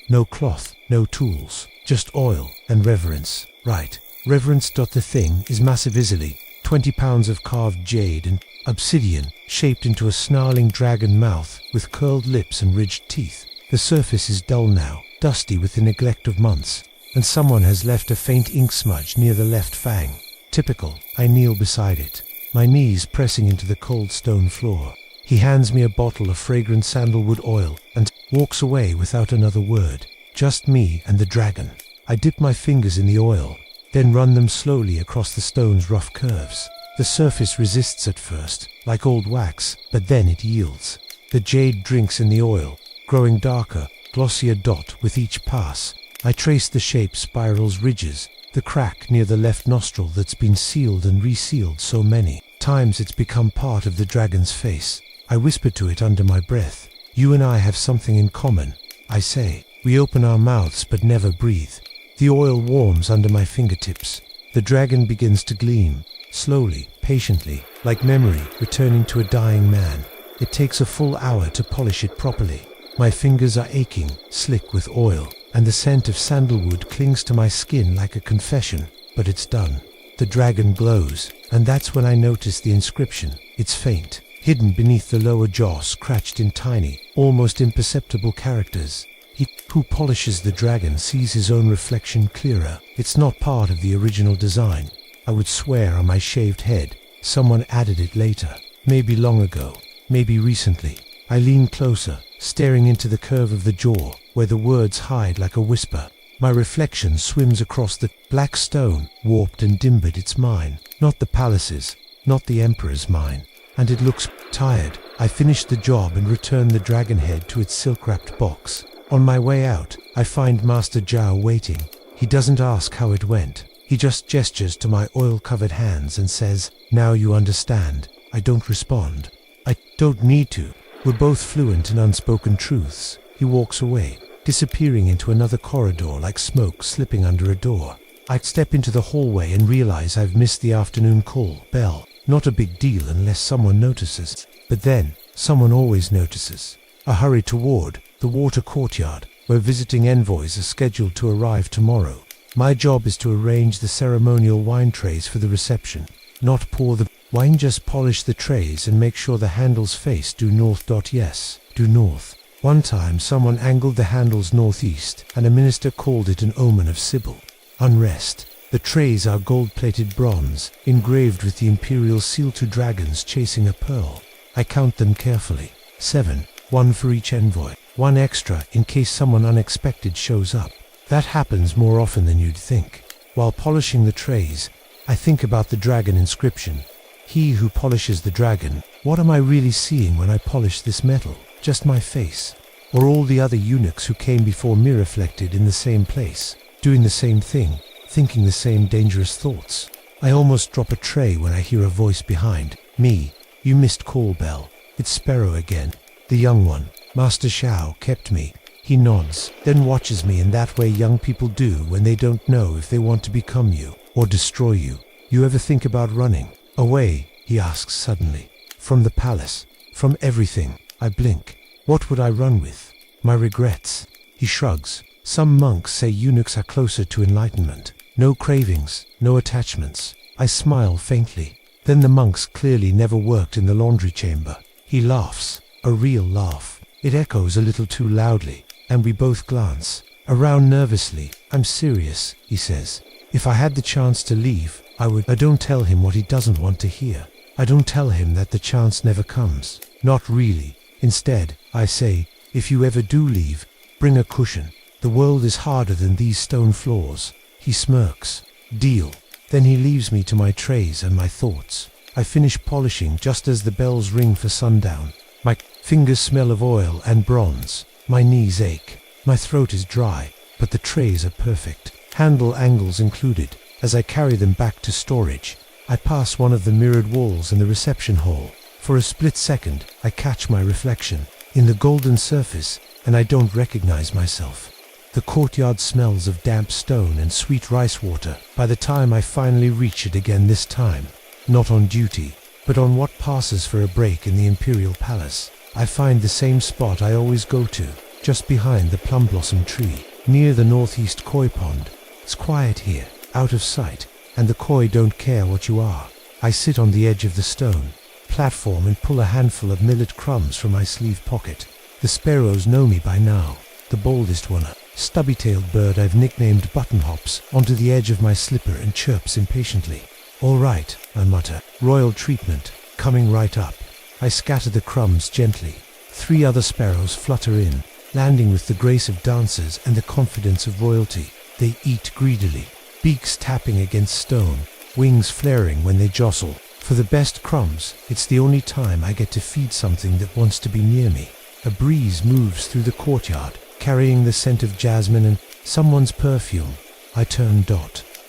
no cloth, no tools, just oil and reverence." Right. Reverence. The thing is massive, easily 20 pounds of carved jade and obsidian, shaped into a snarling dragon mouth with curled lips and ridged teeth. The surface is dull now, dusty with the neglect of months. and someone has left a faint ink smudge near the left fang. Typical. I kneel beside it, my knees pressing into the cold stone floor. He hands me a bottle of fragrant sandalwood oil and walks away without another word. Just me and the dragon. I dip my fingers in the oil, then run them slowly across the stone's rough curves. The surface resists at first, like old wax, but then it yields. The jade drinks in the oil, growing darker, glossier dot with each pass. I trace the shape spirals ridges, the crack near the left nostril that's been sealed and resealed so many times it's become part of the dragon's face. I whisper to it under my breath. You and I have something in common, I say. We open our mouths but never breathe. The oil warms under my fingertips. The dragon begins to gleam, slowly, patiently, like memory returning to a dying man. It takes a full hour to polish it properly. My fingers are aching, slick with oil, and the scent of sandalwood clings to my skin like a confession, but it's done. The dragon glows, and that's when I notice the inscription. It's faint, hidden beneath the lower jaw, scratched in tiny, almost imperceptible characters. He who polishes the dragon sees his own reflection clearer. It's not part of the original design. I would swear on my shaved head, someone added it later. Maybe long ago, maybe recently. I lean closer, staring into the curve of the jaw, where the words hide like a whisper. My reflection swims across the black stone, warped and dimbered. It's mine, not the palace's, not the emperor's, mine. And it looks tired. I finish the job and return the dragon head to its silk-wrapped box. On my way out, I find Master Zhao waiting. He doesn't ask how it went. He just gestures to my oil-covered hands and says, "Now you understand." I don't respond. I don't need to. We're both fluent in unspoken truths. He walks away, disappearing into another corridor like smoke slipping under a door. I step into the hallway and realize I've missed the afternoon call bell. Not a big deal unless someone notices. But then, someone always notices. I hurry toward the water courtyard, where visiting envoys are scheduled to arrive tomorrow. My job is to arrange the ceremonial wine trays for the reception. Not pour the wine, just polish the trays and make sure the handles face due north. Yes, due north. One time someone angled the handles northeast, and a minister called it an omen of Sibyl. Unrest. The trays are gold-plated bronze, engraved with the imperial seal, 2 dragons chasing a pearl. I count them carefully. 7, 1 for each envoy. 1 extra in case someone unexpected shows up. That happens more often than you'd think. While polishing the trays, I think about the dragon inscription. He who polishes the dragon. What am I really seeing when I polish this metal? Just my face? Or all the other eunuchs who came before me reflected in the same place, doing the same thing, thinking the same dangerous thoughts? I almost drop a tray when I hear a voice behind me. You missed call bell. It's Sparrow again. The young one. Master Xiao kept me. He nods, then watches me in that way young people do when they don't know if they want to become you or destroy you. You ever think about running away? He asks suddenly. From the palace? From everything? I blink. What would I run with? My regrets. He shrugs. Some monks say eunuchs are closer to enlightenment. No cravings, no attachments. I smile faintly. Then the monks clearly never worked in the laundry chamber. He laughs. A real laugh. It echoes a little too loudly, and we both glance around nervously. I'm serious, he says. If I had the chance to leave, I would. I don't tell him what he doesn't want to hear. I don't tell him that the chance never comes. Not really. Instead, I say, if you ever do leave, bring a cushion. The world is harder than these stone floors. He smirks. Deal. Then he leaves me to my trays and my thoughts. I finish polishing just as the bells ring for sundown. My fingers smell of oil and bronze. My knees ache. My throat is dry, but the trays are perfect. Handle angles included. As I carry them back to storage, I pass one of the mirrored walls in the reception hall. For a split second, I catch my reflection in the golden surface, and I don't recognize myself. The courtyard smells of damp stone and sweet rice water by the time I finally reach it again, this time. Not on duty, but on what passes for a break in the imperial palace. I find the same spot I always go to, just behind the plum blossom tree, near the northeast koi pond. It's quiet here, out of sight, and the koi don't care what you are. I sit on the edge of the stone platform and pull a handful of millet crumbs from my sleeve pocket. The sparrows know me by now. The boldest one stubby-tailed bird I've nicknamed Button hops onto the edge of my slipper and chirps impatiently. "All right," I mutter. "Royal treatment, coming right up." I scatter the crumbs gently. 3 other sparrows flutter in, landing with the grace of dancers and the confidence of royalty. They eat greedily, beaks tapping against stone, wings flaring when they jostle. For the best crumbs, it's the only time I get to feed something that wants to be near me. A breeze moves through the courtyard, carrying the scent of jasmine and someone's perfume. I turn.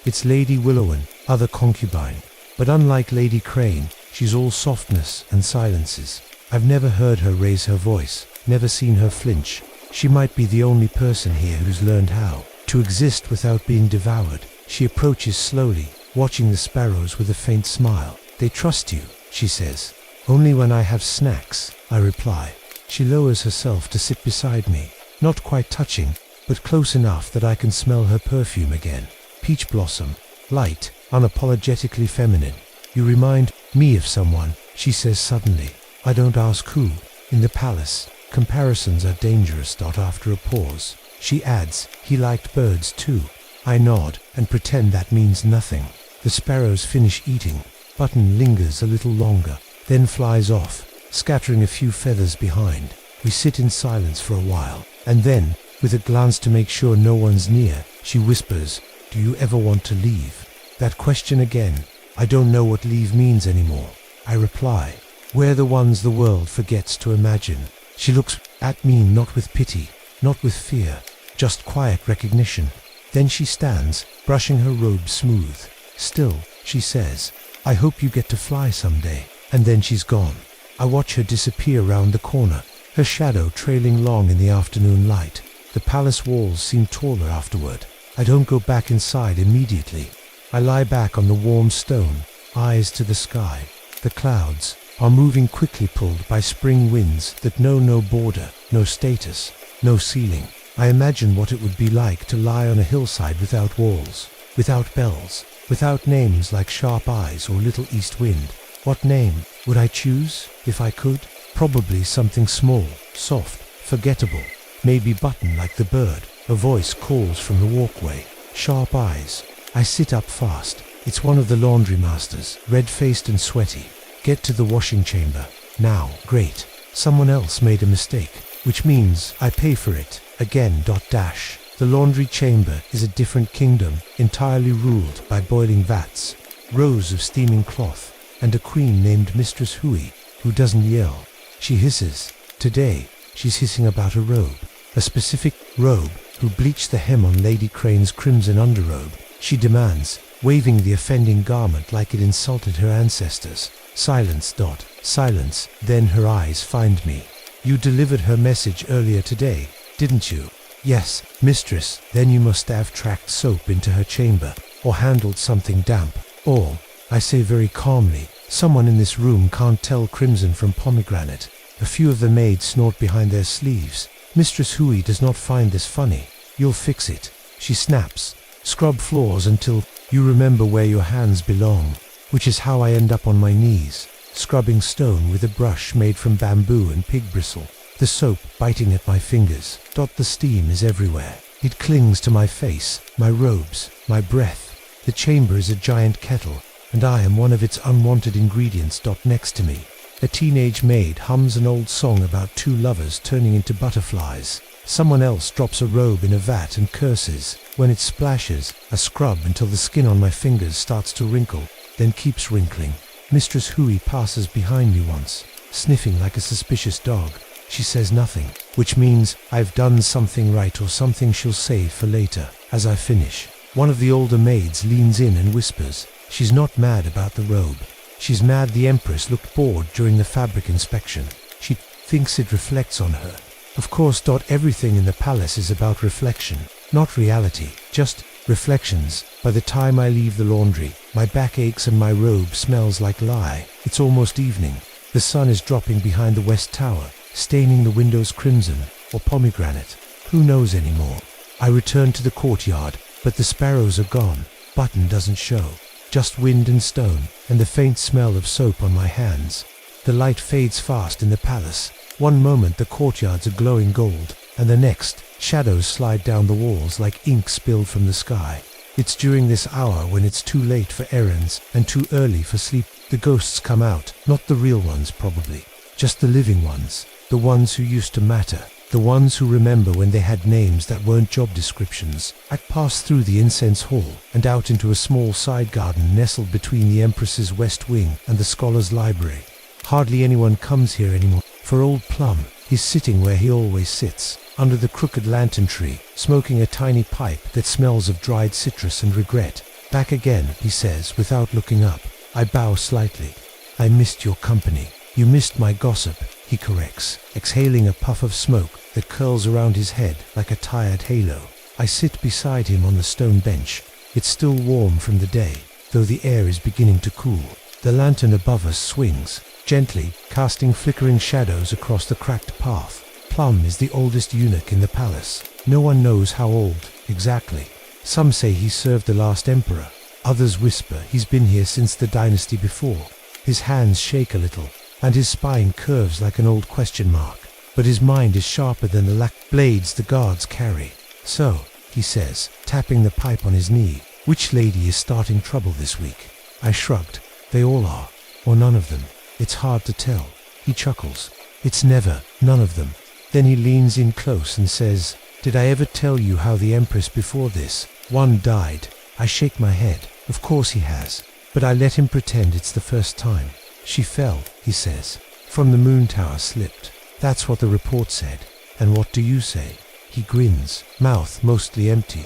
It's Lady Willowen, other concubine. But unlike Lady Crane, she's all softness and silences. I've never heard her raise her voice, never seen her flinch. She might be the only person here who's learned how to exist without being devoured. She approaches slowly, watching the sparrows with a faint smile. "They trust you," she says. "Only when I have snacks," I reply. She lowers herself to sit beside me, not quite touching, but close enough that I can smell her perfume again. Peach blossom, light, unapologetically feminine. "You remind me of someone," she says suddenly. I don't ask who. "In the palace. Comparisons are dangerous." After a pause, she adds, "He liked birds too." I nod and pretend that means nothing. The sparrows finish eating. Button lingers a little longer, then flies off, scattering a few feathers behind. We sit in silence for a while, and then, with a glance to make sure no one's near, she whispers, "Do you ever want to leave?" That question again. I don't know what leave means anymore. I reply, "We're the ones the world forgets to imagine." She looks at me not with pity, not with fear, just quiet recognition. Then she stands, brushing her robe smooth. "Still," she says, "I hope you get to fly someday." And then she's gone. I watch her disappear round the corner, her shadow trailing long in the afternoon light. The palace walls seem taller afterward. I don't go back inside immediately. I lie back on the warm stone, eyes to the sky. The clouds are moving quickly, pulled by spring winds that know no border, no status, no ceiling. I imagine what it would be like to lie on a hillside without walls, without bells, without names like Sharp Eyes or Little East Wind. What name would I choose if I could? Probably something small, soft, forgettable. Maybe Button like the bird. A voice calls from the walkway. Sharp Eyes. I sit up fast. It's one of the laundry masters, red-faced and sweaty. Get to the washing chamber. Now. Great. Someone else made a mistake, which means I pay for it. Again. The laundry chamber is a different kingdom, entirely ruled by boiling vats, rows of steaming cloth, and a queen named Mistress Hui, who doesn't yell. She hisses. Today, she's hissing about a robe. A specific robe, who bleached the hem on Lady Crane's crimson underrobe. She demands, waving the offending garment like it insulted her ancestors. Silence. Silence. Then her eyes find me. "You delivered her message earlier today, didn't you?" "Yes, mistress." "Then you must have tracked soap into her chamber, or handled something damp. Or," I say very calmly, "someone in this room can't tell crimson from pomegranate." A few of the maids snort behind their sleeves. Mistress Hui does not find this funny. "You'll fix it," she snaps. "Scrub floors until you remember where your hands belong." Which is how I end up on my knees, scrubbing stone with a brush made from bamboo and pig bristle. The soap biting at my fingers. The steam is everywhere. It clings to my face, my robes, my breath. The chamber is a giant kettle, and I am one of its unwanted ingredients. Next to me, a teenage maid hums an old song about two lovers turning into butterflies. Someone else drops a robe in a vat and curses. When it splashes, I scrub until the skin on my fingers starts to wrinkle, then keeps wrinkling. Mistress Hui passes behind me once, sniffing like a suspicious dog. She says nothing, which means I've done something right or something she'll save for later. As I finish, one of the older maids leans in and whispers. She's not mad about the robe. She's mad the Empress looked bored during the fabric inspection. She thinks it reflects on her. Of course, everything in the palace is about reflection, not reality, just reflections. By the time I leave the laundry, my back aches and my robe smells like lye. It's almost evening. The sun is dropping behind the west tower, staining the windows crimson or pomegranate. Who knows anymore? I return to the courtyard, but the sparrows are gone. Button doesn't show. Just wind and stone, and the faint smell of soap on my hands. The light fades fast in the palace. One moment the courtyards are glowing gold, and the next, shadows slide down the walls like ink spilled from the sky. It's during this hour when it's too late for errands and too early for sleep. The ghosts come out, not the real ones probably, just the living ones, the ones who used to matter, the ones who remember when they had names that weren't job descriptions. I pass through the incense hall and out into a small side garden nestled between the Empress's west wing and the scholars' library. Hardly anyone comes here anymore. For old Plum, he's sitting where he always sits, under the crooked lantern tree, smoking a tiny pipe that smells of dried citrus and regret. Back again, he says, without looking up. I bow slightly. I missed your company. You missed my gossip, he corrects, exhaling a puff of smoke that curls around his head like a tired halo. I sit beside him on the stone bench. It's still warm from the day, though the air is beginning to cool. The lantern above us swings, gently, casting flickering shadows across the cracked path. Plum is the oldest eunuch in the palace. No one knows how old, exactly. Some say he served the last emperor. Others whisper he's been here since the dynasty before. His hands shake a little, and his spine curves like an old question mark. But his mind is sharper than the blades the guards carry. So, he says, tapping the pipe on his knee, which lady is starting trouble this week? I shrugged. They all are, or none of them. It's hard to tell. He chuckles. It's never, none of them. Then he leans in close and says, did I ever tell you how the Empress before this, one died? I shake my head. Of course he has. But I let him pretend it's the first time. She fell, he says. From the moon tower slipped. That's what the report said. And what do you say? He grins, mouth mostly empty.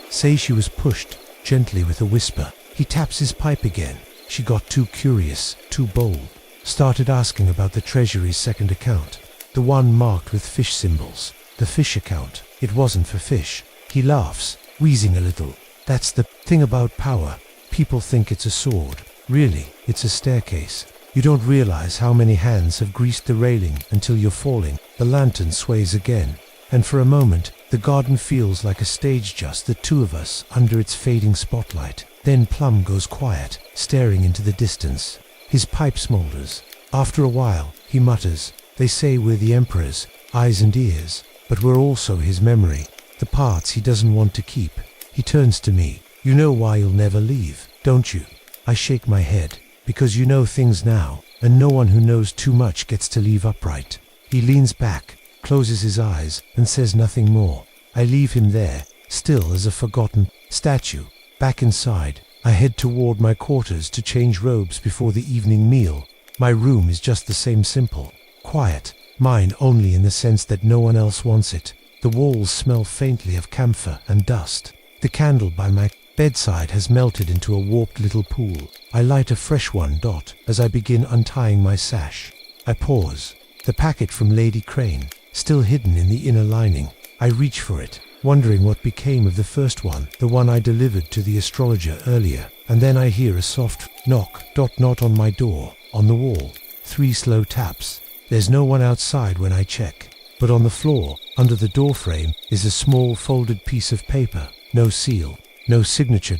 Say she was pushed, gently with a whisper. He taps his pipe again. She got too curious, too bold. Started asking about the Treasury's second account. The one marked with fish symbols. The fish account. It wasn't for fish. He laughs, wheezing a little. That's the thing about power. People think it's a sword. Really, it's a staircase. You don't realize how many hands have greased the railing until you're falling. The lantern sways again. And for a moment, the garden feels like a stage, just the two of us under its fading spotlight. Then Plum goes quiet, staring into the distance. His pipe smolders. After a while, he mutters, they say we're the Emperor's eyes and ears, but we're also his memory, the parts he doesn't want to keep. He turns to me. You know why you'll never leave, don't you? I shake my head. Because you know things now, and no one who knows too much gets to leave upright. He leans back, closes his eyes, and says nothing more. I leave him there, still as a forgotten statue. Back inside, I head toward my quarters to change robes before the evening meal. My room is just the same, simple, quiet, mine only in the sense that no one else wants it. The walls smell faintly of camphor and dust. The candle by my bedside has melted into a warped little pool. I light a fresh one as I begin untying my sash. I pause. The packet from Lady Crane, still hidden in the inner lining. I reach for it, wondering what became of the first one, the one I delivered to the astrologer earlier. And then I hear a soft knock, not on my door, on the wall. 3 slow taps. There's no one outside when I check. But on the floor, under the doorframe, is a small folded piece of paper. No seal. No signature.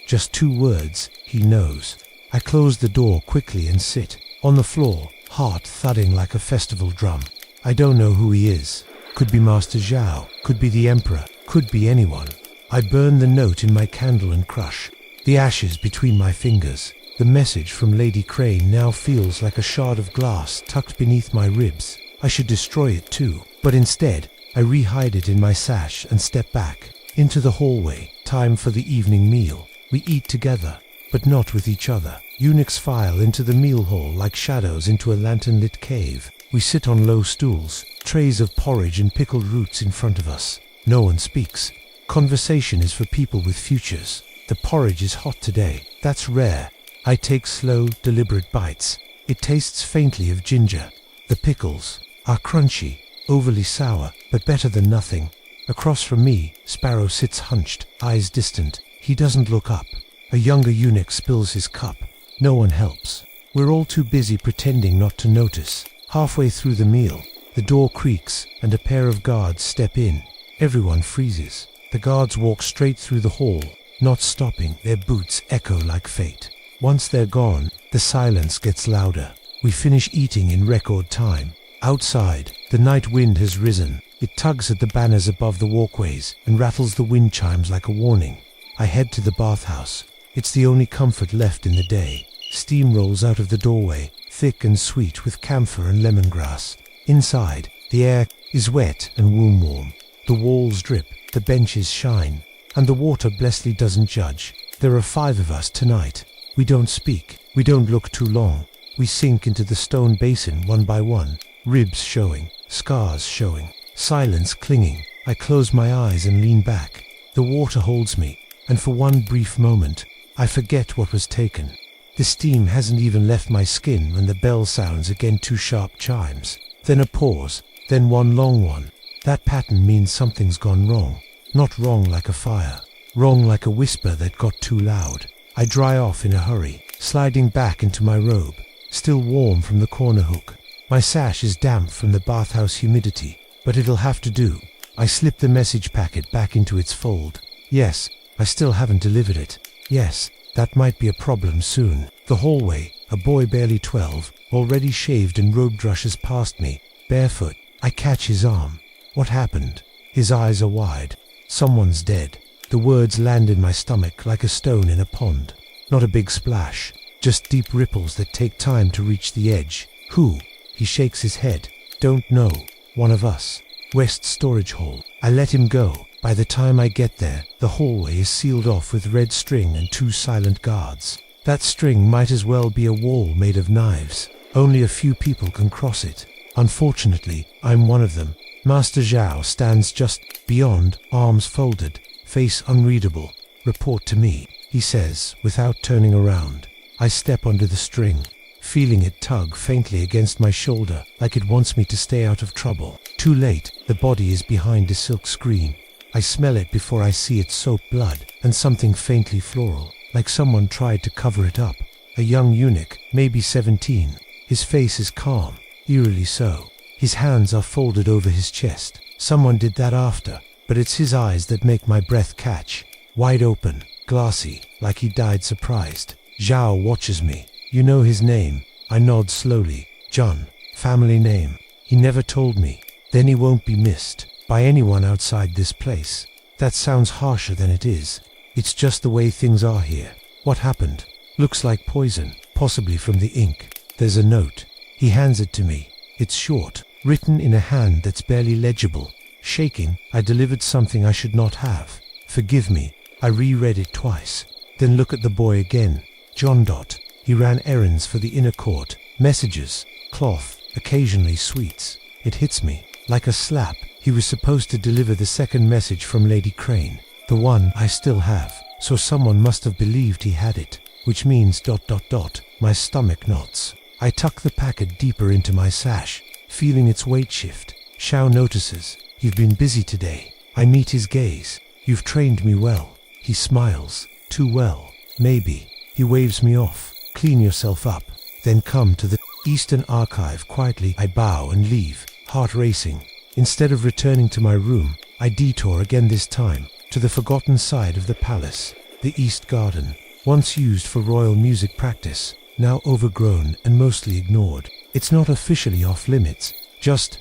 Just 2 words, he knows. I close the door quickly and sit on the floor, heart thudding like a festival drum. I don't know who he is. Could be Master Zhao, could be the Emperor, could be anyone. I burn the note in my candle and crush the ashes between my fingers. The message from Lady Crane now feels like a shard of glass tucked beneath my ribs. I should destroy it too, but instead, I re-hide it in my sash and step back into the hallway. Time for the evening meal. We eat together, but not with each other. Eunuchs file into the meal hall like shadows into a lantern-lit cave. We sit on low stools, trays of porridge and pickled roots in front of us. No one speaks. Conversation is for people with futures. The porridge is hot today. That's rare. I take slow, deliberate bites. It tastes faintly of ginger. The pickles are crunchy, overly sour, but better than nothing. Across from me, Sparrow sits hunched, eyes distant. He doesn't look up. A younger eunuch spills his cup. No one helps. We're all too busy pretending not to notice. Halfway through the meal, the door creaks and a pair of guards step in. Everyone freezes. The guards walk straight through the hall, not stopping. Their boots echo like fate. Once they're gone, the silence gets louder. We finish eating in record time. Outside, the night wind has risen. It tugs at the banners above the walkways and rattles the wind chimes like a warning. I head to the bathhouse. It's the only comfort left in the day. Steam rolls out of the doorway, thick and sweet with camphor and lemongrass. Inside, the air is wet and womb-warm. The walls drip, the benches shine, and the water blessedly doesn't judge. There are 5 of us tonight. We don't speak, we don't look too long. We sink into the stone basin one by one, ribs showing, scars showing, silence clinging. I close my eyes and lean back. The water holds me, and for one brief moment, I forget what was taken. The steam hasn't even left my skin when the bell sounds again 2 sharp chimes. Then a pause, then one long one. That pattern means something's gone wrong. Not wrong like a fire, wrong like a whisper that got too loud. I dry off in a hurry, sliding back into my robe, still warm from the corner hook. My sash is damp from the bathhouse humidity, but it'll have to do. I slip the message packet back into its fold. Yes, I still haven't delivered it. Yes, that might be a problem soon. The hallway, a boy barely 12, already shaved and robed, rushes past me, barefoot. I catch his arm. What happened? His eyes are wide. Someone's dead. The words land in my stomach like a stone in a pond. Not a big splash, just deep ripples that take time to reach the edge. Who? He shakes his head. Don't know. One of us. West Storage Hall. I let him go. By the time I get there, the hallway is sealed off with red string and 2 silent guards. That string might as well be a wall made of knives. Only a few people can cross it. Unfortunately, I'm one of them. Master Zhao stands just beyond, arms folded, face unreadable. Report to me, he says, without turning around. I step onto the string, feeling it tug faintly against my shoulder, like it wants me to stay out of trouble. Too late, the body is behind a silk screen. I smell it before I see its soap blood, and something faintly floral, like someone tried to cover it up. A young eunuch, maybe 17. His face is calm, eerily so. His hands are folded over his chest. Someone did that after, but it's his eyes that make my breath catch. Wide open, glassy, like he died surprised. Zhao watches me. You know his name? I nod slowly. John. Family name. He never told me. Then he won't be missed by anyone outside this place. That sounds harsher than it is. It's just the way things are here. What happened? Looks like poison, possibly from the ink. There's a note. He hands it to me. It's short, written in a hand that's barely legible. Shaking, I delivered something I should not have. Forgive me. I reread it twice. Then look at the boy again. John. He ran errands for the inner court. Messages, cloth, occasionally sweets. It hits me like a slap. He was supposed to deliver the second message from Lady Crane, the one I still have. So someone must have believed he had it, which means ... My stomach knots. I tuck the packet deeper into my sash, feeling its weight shift. Zhao notices. You've been busy today. I meet his gaze. You've trained me well. He smiles. Too well, maybe. He waves me off. Clean yourself up. Then come to the Eastern Archive quietly. I bow and leave, heart racing. Instead of returning to my room, I detour again, this time to the forgotten side of the palace, the East Garden, once used for royal music practice, now overgrown and mostly ignored. It's not officially off limits, just ...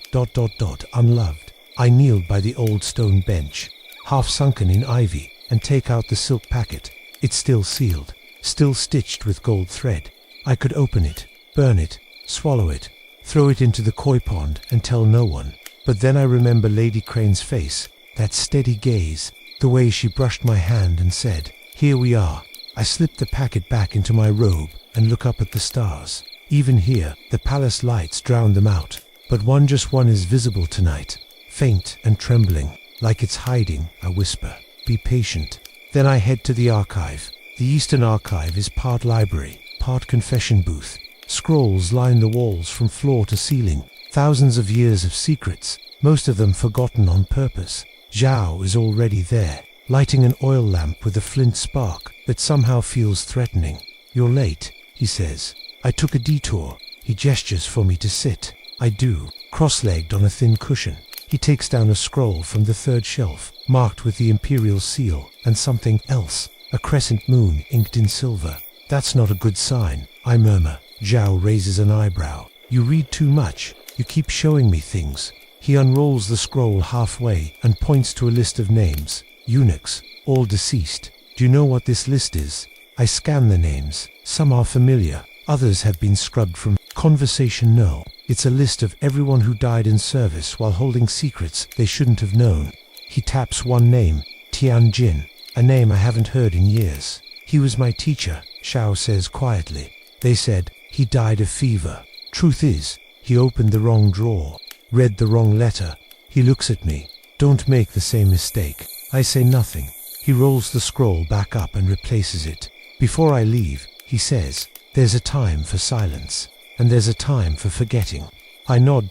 unloved. I kneel by the old stone bench, half sunken in ivy, and take out the silk packet. It's still sealed, still stitched with gold thread. I could open it, burn it, swallow it, throw it into the koi pond and tell no one. But then I remember Lady Crane's face, that steady gaze, the way she brushed my hand and said, "Here we are." I slip the packet back into my robe and look up at the stars. Even here, the palace lights drown them out, but just one is visible tonight, faint and trembling, like it's hiding. I whisper, "Be patient." Then I head to the archive. The Eastern Archive is part library, part confession booth. Scrolls line the walls from floor to ceiling. Thousands of years of secrets, most of them forgotten on purpose. Zhao is already there, lighting an oil lamp with a flint spark that somehow feels threatening. "You're late," he says. I took a detour. He gestures for me to sit. I do, cross-legged on a thin cushion. He takes down a scroll from the third shelf, marked with the imperial seal, and something else, a crescent moon inked in silver. "That's not a good sign," I murmur. Zhao raises an eyebrow. "You read too much. You keep showing me things." He unrolls the scroll halfway and points to a list of names. Eunuchs, all deceased. Do you know what this list is? I scan the names. Some are familiar. Others have been scrubbed from conversation. No. It's a list of everyone who died in service while holding secrets they shouldn't have known. He taps one name, Tianjin, a name I haven't heard in years. He was my teacher, Xiao says quietly. They said he died of fever. Truth is, he opened the wrong drawer, read the wrong letter. He looks at me. Don't make the same mistake. I say nothing. He rolls the scroll back up and replaces it. Before I leave, he says, there's a time for silence, and there's a time for forgetting. I nod.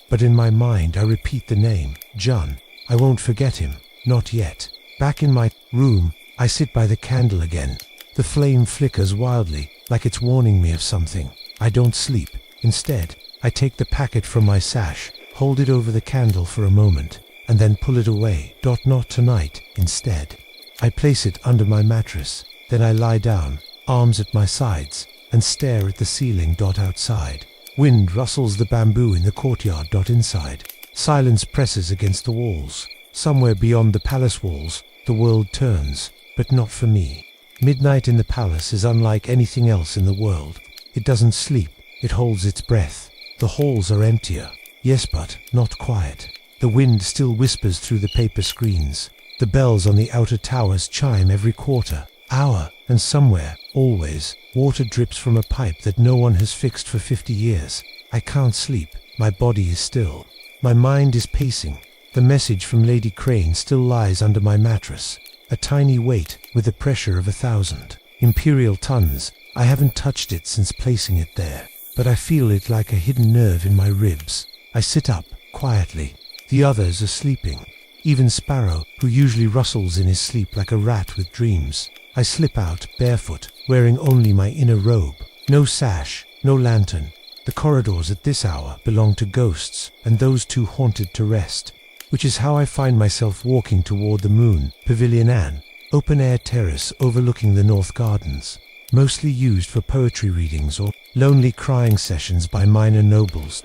But in my mind I repeat the name, Jun. I won't forget him, not yet. Back in my room, I sit by the candle again. The flame flickers wildly, like it's warning me of something. I don't sleep. Instead, I take the packet from my sash, hold it over the candle for a moment, and then pull it away. Not tonight, instead. I place it under my mattress. Then I lie down, arms at my sides, and stare at the ceiling. Outside. Wind rustles the bamboo in the courtyard. Inside. Silence presses against the walls. Somewhere beyond the palace walls, the world turns, but not for me. Midnight in the palace is unlike anything else in the world. It doesn't sleep, it holds its breath. The halls are emptier. Yes, but not quiet. The wind still whispers through the paper screens. The bells on the outer towers chime every quarter, hour, and somewhere, always, water drips from a pipe that no one has fixed for 50 years. I can't sleep. My body is still. My mind is pacing. The message from Lady Crane still lies under my mattress. A tiny weight with the pressure of 1,000 imperial tons. I haven't touched it since placing it there, but I feel it like a hidden nerve in my ribs. I sit up, quietly. The others are sleeping. Even Sparrow, who usually rustles in his sleep like a rat with dreams. I slip out, barefoot, wearing only my inner robe. No sash, no lantern. The corridors at this hour belong to ghosts, and those too haunted to rest. Which is how I find myself walking toward the Moon, Pavilion Anne, open-air terrace overlooking the North Gardens, mostly used for poetry readings or lonely crying sessions by minor nobles.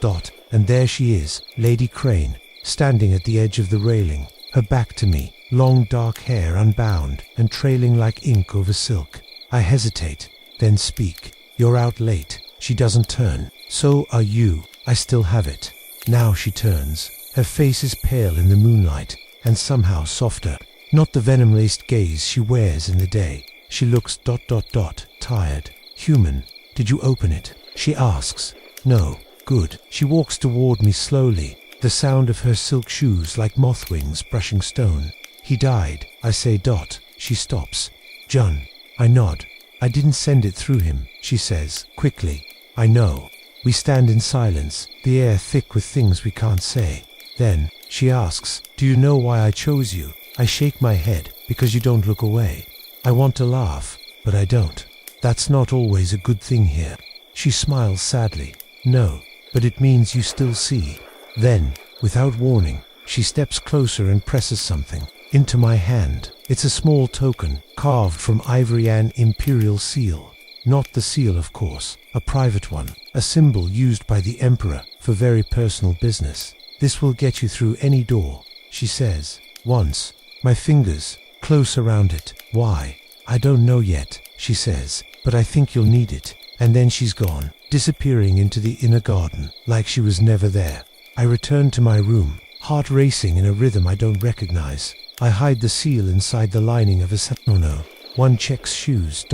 And there she is, Lady Crane, standing at the edge of the railing, her back to me, long dark hair unbound and trailing like ink over silk. I hesitate, then speak. You're out late. She doesn't turn. So are you. I still have it. Now she turns. Her face is pale in the moonlight, and somehow softer. Not the venom-laced gaze she wears in the day. She looks ... tired. Human. Did you open it? She asks. No. Good. She walks toward me slowly, the sound of her silk shoes like moth wings brushing stone. He died, I say. She stops. Jun. I nod. I didn't send it through him, she says, quickly. I know. We stand in silence, the air thick with things we can't say. Then, she asks, do you know why I chose you? I shake my head, because you don't look away. I want to laugh, but I don't. That's not always a good thing here. She smiles sadly. No, but it means you still see. Then, without warning, she steps closer and presses something into my hand. It's a small token, carved from ivory, an imperial seal. Not the seal, of course, a private one, a symbol used by the emperor for very personal business. This will get you through any door, she says. Once, my fingers close around it. Why? I don't know yet, she says, but I think you'll need it. And then she's gone, disappearing into the inner garden, like she was never there. I return to my room, heart racing in a rhythm I don't recognize. I hide the seal inside the lining of a no. One checks shoes.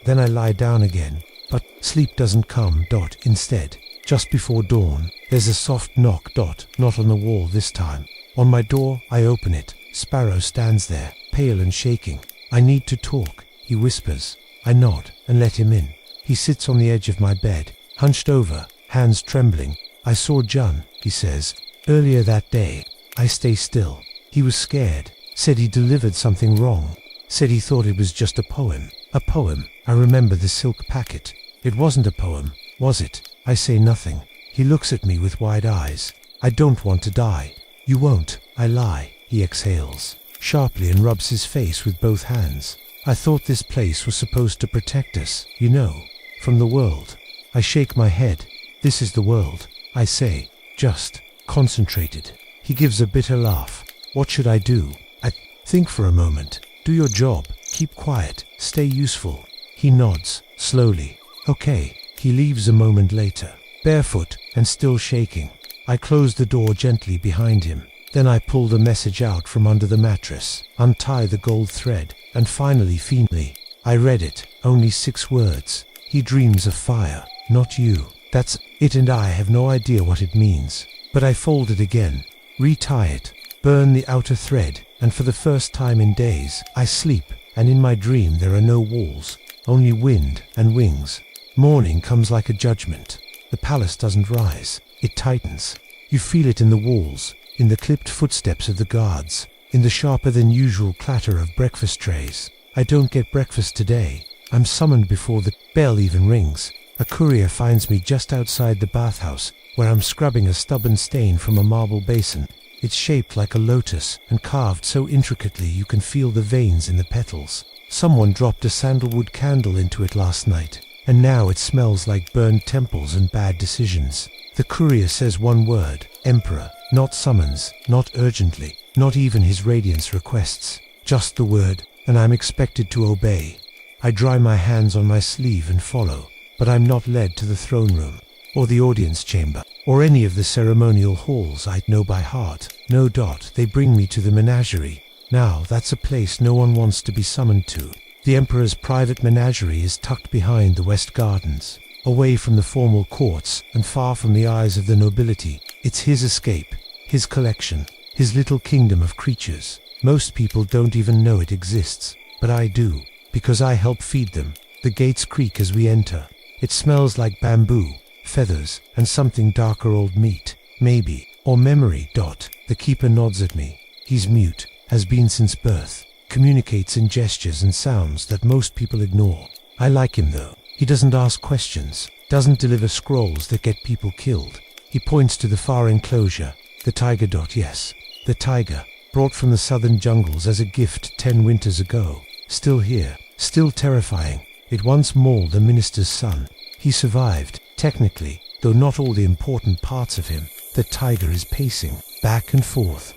Then I lie down again. But sleep doesn't come. Instead, just before dawn, there's a soft knock. Not on the wall this time. On my door, I open it. Sparrow stands there, pale and shaking. I need to talk, he whispers. I nod and let him in. He sits on the edge of my bed, hunched over, hands trembling. I saw Jun, he says, earlier that day. I stay still. He was scared. Said he delivered something wrong. Said he thought it was just a poem. A poem. I remember the silk packet. It wasn't a poem, was it? I say nothing. He looks at me with wide eyes. I don't want to die. You won't. I lie. He exhales sharply and rubs his face with both hands. I thought this place was supposed to protect us, you know, from the world. I shake my head. This is the world, I say, just concentrated. He gives a bitter laugh. What should I do? I think for a moment. Do your job. Keep quiet. Stay useful. He nods, slowly. Okay. He leaves a moment later, barefoot and still shaking. I close the door gently behind him. Then I pull the message out from under the mattress, untie the gold thread, and finally fiendly, I read it. Only 6 words. He dreams of fire, not you. That's it, and I have no idea what it means. But I fold it again, retie it, burn the outer thread, and for the first time in days, I sleep, and in my dream there are no walls, only wind and wings. Morning comes like a judgment. The palace doesn't rise, it tightens. You feel it in the walls, in the clipped footsteps of the guards, in the sharper than usual clatter of breakfast trays. I don't get breakfast today. I'm summoned before the bell even rings. A courier finds me just outside the bathhouse, where I'm scrubbing a stubborn stain from a marble basin. It's shaped like a lotus and carved so intricately you can feel the veins in the petals. Someone dropped a sandalwood candle into it last night, and now it smells like burned temples and bad decisions. The courier says one word, Emperor, not summons, not urgently, not even his radiance requests. Just the word, and I'm expected to obey. I dry my hands on my sleeve and follow, but I'm not led to the throne room, or the audience chamber, or any of the ceremonial halls I know by heart. No. They bring me to the menagerie. Now, that's a place no one wants to be summoned to. The Emperor's private menagerie is tucked behind the West Gardens, away from the formal courts and far from the eyes of the nobility. It's his escape, his collection, his little kingdom of creatures. Most people don't even know it exists, but I do, because I help feed them. The gates creak as we enter. It smells like bamboo, feathers, and something darker, old meat, maybe, or memory. The keeper nods at me. He's mute, has been since birth, communicates in gestures and sounds that most people ignore. I like him though. He doesn't ask questions, doesn't deliver scrolls that get people killed. He points to the far enclosure, the tiger. Yes, the tiger, brought from the southern jungles as a gift 10 winters ago. Still here, still terrifying. It once mauled the minister's son. He survived, technically, though not all the important parts of him. The tiger is pacing, back and forth,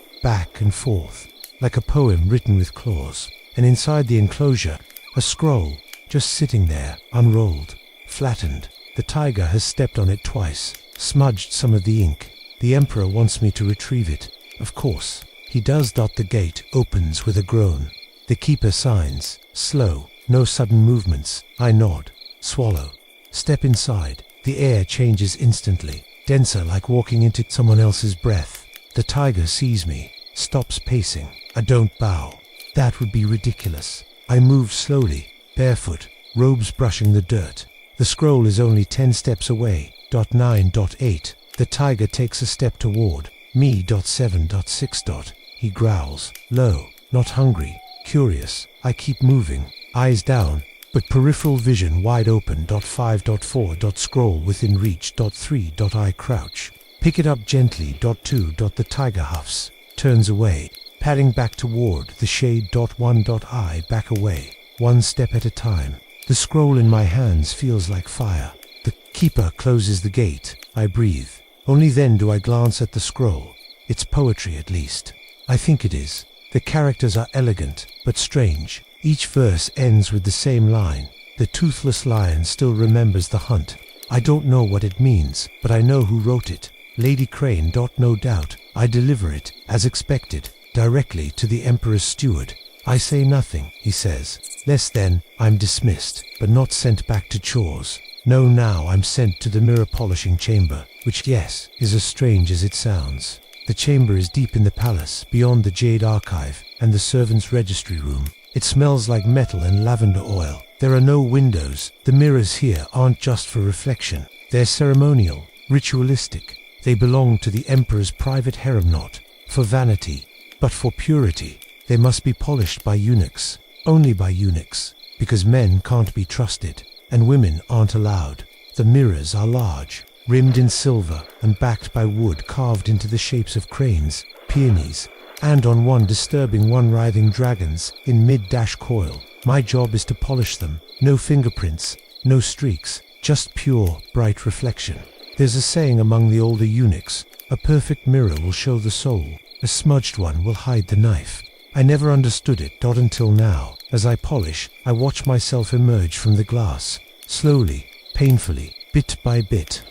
like a poem written with claws. And inside the enclosure, a scroll, just sitting there, unrolled, flattened. The tiger has stepped on it twice, smudged some of the ink. The Emperor wants me to retrieve it. Of course, he does. The gate opens with a groan. The keeper signs, slow, no sudden movements. I nod, swallow, step inside. The air changes instantly, denser, like walking into someone else's breath. The tiger sees me, stops pacing. I don't bow. That would be ridiculous. I move slowly, barefoot, robes brushing the dirt. The scroll is only 10 steps away. 9.8. The tiger takes a step toward me. 7.6. He growls, low, not hungry, curious. I keep moving, eyes down, but peripheral vision wide open. 5.4. Scroll within reach. 3. I crouch, pick it up gently. 2. The tiger huffs, turns away, padding back toward the shade. 1. I back away, one step at a time. The scroll in my hands feels like fire. The keeper closes the gate. I breathe. Only then do I glance at the scroll. It's poetry, at least. I think it is. The characters are elegant, but strange. Each verse ends with the same line. The toothless lion still remembers the hunt. I don't know what it means, but I know who wrote it. Lady Crane. No doubt. I deliver it, as expected, directly to the Emperor's steward. I say nothing, he says. Less then, I'm dismissed, but not sent back to chores. No, now I'm sent to the mirror polishing chamber, which, yes, is as strange as it sounds. The chamber is deep in the palace, beyond the jade archive and the servants' registry room. It smells like metal and lavender oil. There are no windows. The mirrors here aren't just for reflection. They're ceremonial, ritualistic. They belong to the Emperor's private harem, not for vanity, but for purity. They must be polished by eunuchs, only by eunuchs, because men can't be trusted, and women aren't allowed. The mirrors are large, rimmed in silver and backed by wood carved into the shapes of cranes, peonies, and on one disturbing one writhing dragons in mid-coil. My job is to polish them. No fingerprints, no streaks, just pure, bright reflection. There's a saying among the older eunuchs, A perfect mirror will show the soul. A smudged one will hide the knife. I never understood it, until now. As I polish, I watch myself emerge from the glass. Slowly, painfully, bit by bit.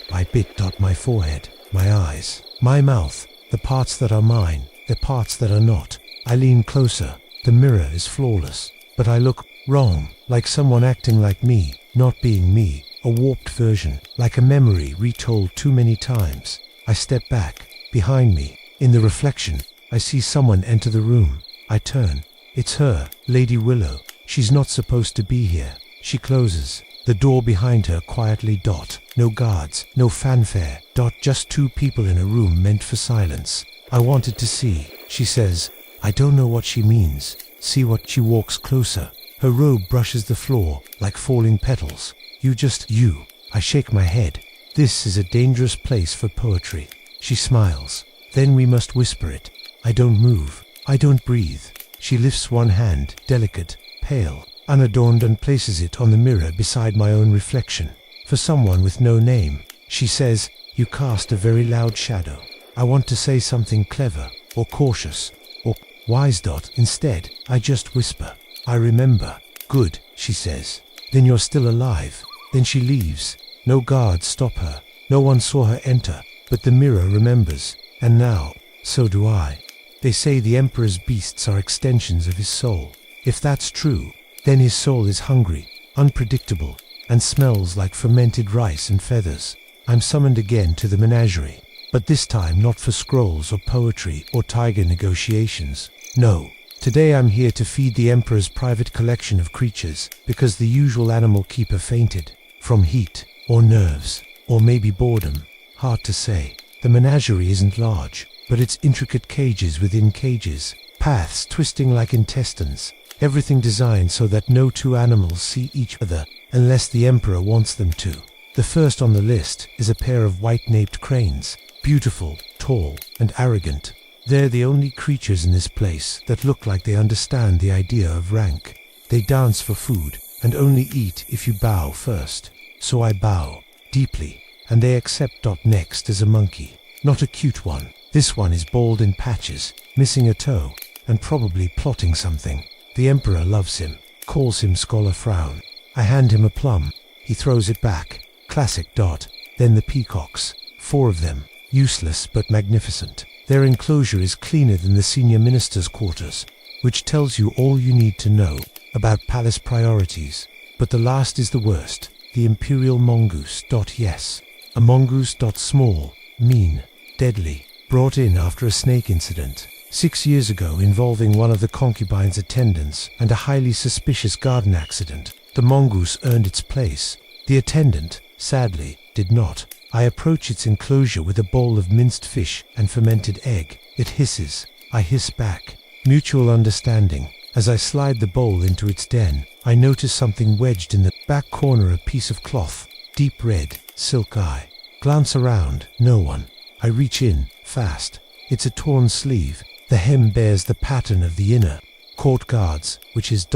My forehead, my eyes, my mouth, the parts that are mine, the parts that are not. I lean closer. The mirror is flawless. But I look wrong, like someone acting like me, not being me. A warped version, like a memory retold too many times. I step back. Behind me, in the reflection, I see someone enter the room. I turn. It's her, Lady Willow. She's not supposed to be here. She closes the door behind her quietly. No guards, no fanfare. Just two people in a room meant for silence. I wanted to see, she says. I don't know what she means. See what? She walks closer. Her robe brushes the floor like falling petals. You. I shake my head. This is a dangerous place for poetry. She smiles. Then we must whisper it. I don't move. I don't breathe. She lifts one hand, delicate, pale, unadorned, and places it on the mirror beside my own reflection. For someone with no name, she says, you cast a very loud shadow. I want to say something clever, or cautious, or wise. Instead, I just whisper. I remember. Good, she says. Then you're still alive. Then she leaves. No guards stop her. No one saw her enter. But the mirror remembers. And now, so do I. They say the Emperor's beasts are extensions of his soul. If that's true, then his soul is hungry, unpredictable, and smells like fermented rice and feathers. I'm summoned again to the menagerie. But this time not for scrolls or poetry or tiger negotiations. No. Today I'm here to feed the Emperor's private collection of creatures, because the usual animal keeper fainted. From heat, or nerves, or maybe boredom. Hard to say. The menagerie isn't large, but it's intricate cages within cages, paths twisting like intestines, everything designed so that no two animals see each other, unless the Emperor wants them to. The first on the list is a pair of white-naped cranes, beautiful, tall, and arrogant. They're the only creatures in this place that look like they understand the idea of rank. They dance for food, and only eat if you bow first. So I bow, deeply, and they accept. Next is a monkey. Not a cute one. This one is bald in patches, missing a toe, and probably plotting something. The Emperor loves him, calls him Scholar Frown. I hand him a plum. He throws it back. Classic. Then the peacocks. 4 of them, useless but magnificent. Their enclosure is cleaner than the senior minister's quarters, which tells you all you need to know about palace priorities. But the last is the worst, the imperial mongoose. Yes, a mongoose. Small, mean, deadly, brought in after a snake incident 6 years ago involving one of the concubine's attendants and a highly suspicious garden accident. The mongoose earned its place. The attendant, sadly, did not. I approach its enclosure with a bowl of minced fish and fermented egg. It hisses. I hiss back. Mutual understanding. As I slide the bowl into its den, I notice something wedged in the back corner, a piece of cloth. Deep red, silk eye. Glance around, no one. I reach in, fast. It's a torn sleeve. The hem bears the pattern of the inner court guards, which is ...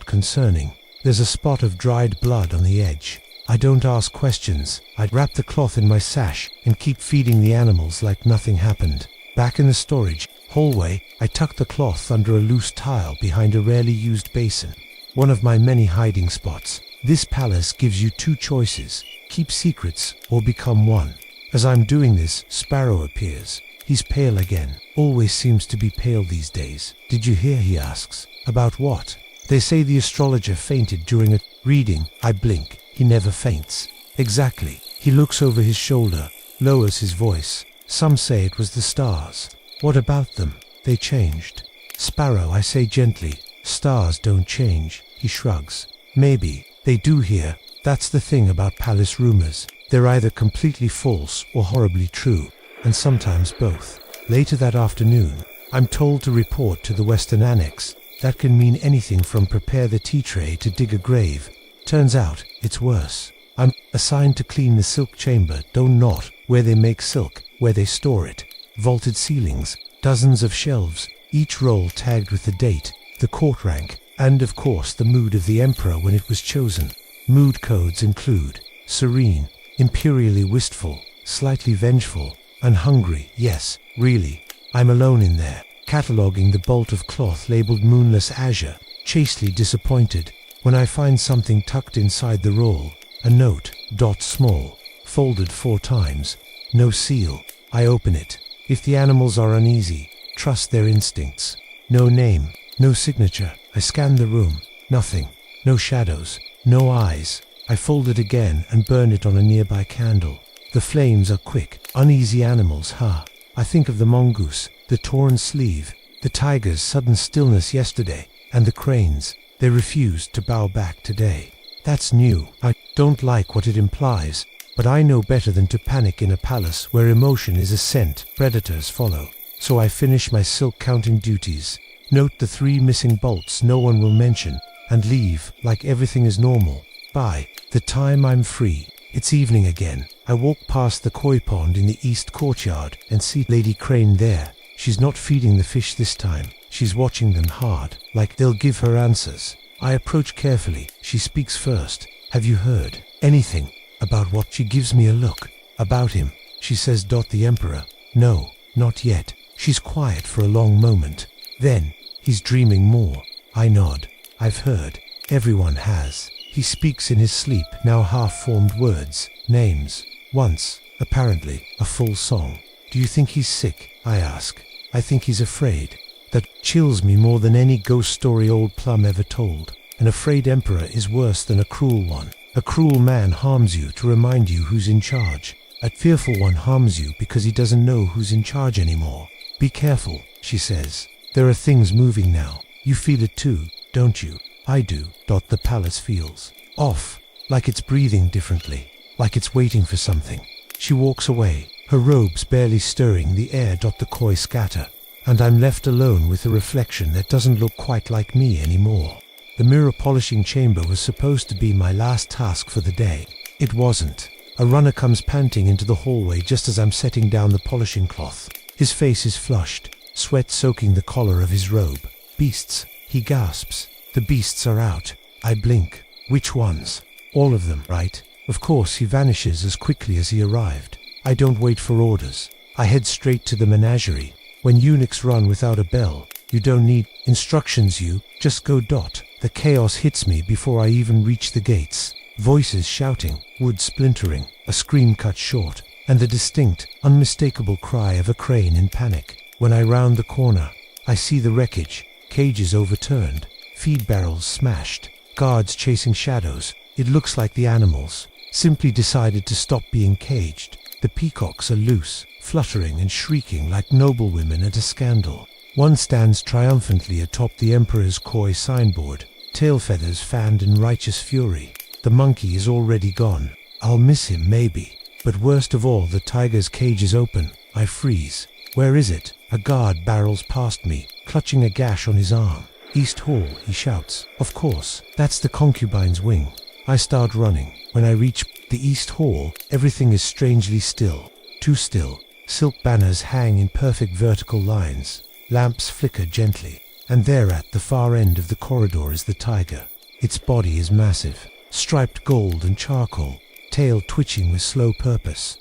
concerning. There's a spot of dried blood on the edge. I don't ask questions. I wrap the cloth in my sash and keep feeding the animals like nothing happened. Back in the storage hallway, I tuck the cloth under a loose tile behind a rarely used basin. One of my many hiding spots. This palace gives you 2 choices: keep secrets or become one. As I'm doing this, Sparrow appears. He's pale again. Always seems to be pale these days. Did you hear? He asks. About what? They say the astrologer fainted during a reading. I blink. He never faints. Exactly. He looks over his shoulder, lowers his voice. Some say it was the stars. What about them? They changed. Sparrow, I say gently. Stars don't change. He shrugs. Maybe. They do here. That's the thing about palace rumors. They're either completely false or horribly true, and sometimes both. Later that afternoon, I'm told to report to the Western Annex. That can mean anything from prepare the tea tray to dig a grave. Turns out, it's worse. I'm assigned to clean the silk chamber, not where they make silk, where they store it. Vaulted ceilings, dozens of shelves, each roll tagged with the date, the court rank, and of course the mood of the emperor when it was chosen. Mood codes include serene, imperially wistful, slightly vengeful, And hungry, yes, really. I'm alone in there, cataloguing the bolt of cloth labeled Moonless Azure, chastely disappointed when I find something tucked inside the roll. A note, small, folded 4 times. No seal. I open it. If the animals are uneasy, trust their instincts. No name, no signature. I scan the room. Nothing. No shadows. No eyes. I fold it again and burn it on a nearby candle. The flames are quick. Uneasy animals, I think of the mongoose, the torn sleeve, the tiger's sudden stillness yesterday, and the cranes. They refused to bow back today. That's new. I don't like what it implies, but I know better than to panic in a palace where emotion is a scent predators follow. So I finish my silk counting duties, note the 3 missing bolts no one will mention, and leave like everything is normal. By the time I'm free, it's evening again. I walk past the koi pond in the east courtyard and see Lady Crane there. She's not feeding the fish this time. She's watching them hard, like they'll give her answers. I approach carefully. She speaks first. Have you heard anything about what? She gives me a look. About him, she says. The Emperor? No, not yet. She's quiet for a long moment. Then, he's dreaming more. I nod. I've heard. Everyone has. He speaks in his sleep, now half-formed words, names. Once, apparently, a full song. Do you think he's sick? I ask. I think he's afraid. That chills me more than any ghost story old Plum ever told. An afraid emperor is worse than a cruel one. A cruel man harms you to remind you who's in charge. A fearful one harms you because he doesn't know who's in charge anymore. Be careful, she says. There are things moving now. You feel it too, don't you? I do. The palace feels off, like it's breathing differently, like it's waiting for something. She walks away, her robes barely stirring the air. The koi scatter, and I'm left alone with a reflection that doesn't look quite like me anymore. The mirror polishing chamber was supposed to be my last task for the day. It wasn't. A runner comes panting into the hallway just as I'm setting down the polishing cloth. His face is flushed, sweat soaking the collar of his robe. Beasts, he gasps. The beasts are out. I blink. Which ones? All of them, right? Of course, he vanishes as quickly as he arrived. I don't wait for orders. I head straight to the menagerie. When eunuchs run without a bell, you don't need instructions, you just go. The chaos hits me before I even reach the gates. Voices shouting, wood splintering, a scream cut short, and the distinct, unmistakable cry of a crane in panic. When I round the corner, I see the wreckage, cages overturned, feed barrels smashed, guards chasing shadows. It looks like the animals simply decided to stop being caged. The peacocks are loose, fluttering and shrieking like noblewomen at a scandal. One stands triumphantly atop the Emperor's koi signboard, tail feathers fanned in righteous fury. The monkey is already gone. I'll miss him maybe. But worst of all, the tiger's cage is open. I freeze. Where is it? A guard barrels past me, clutching a gash on his arm. East Hall, he shouts. Of course, that's the concubine's wing. I start running. When I reach the East Hall, everything is strangely still. Too still. Silk banners hang in perfect vertical lines. Lamps flicker gently. And there at the far end of the corridor is the tiger. Its body is massive, striped gold and charcoal, tail twitching with slow purpose.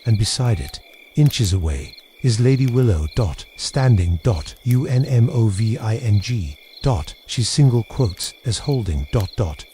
And beside it, inches away, is Lady Willow. Standing. UNMOVING. She's single quotes as holding.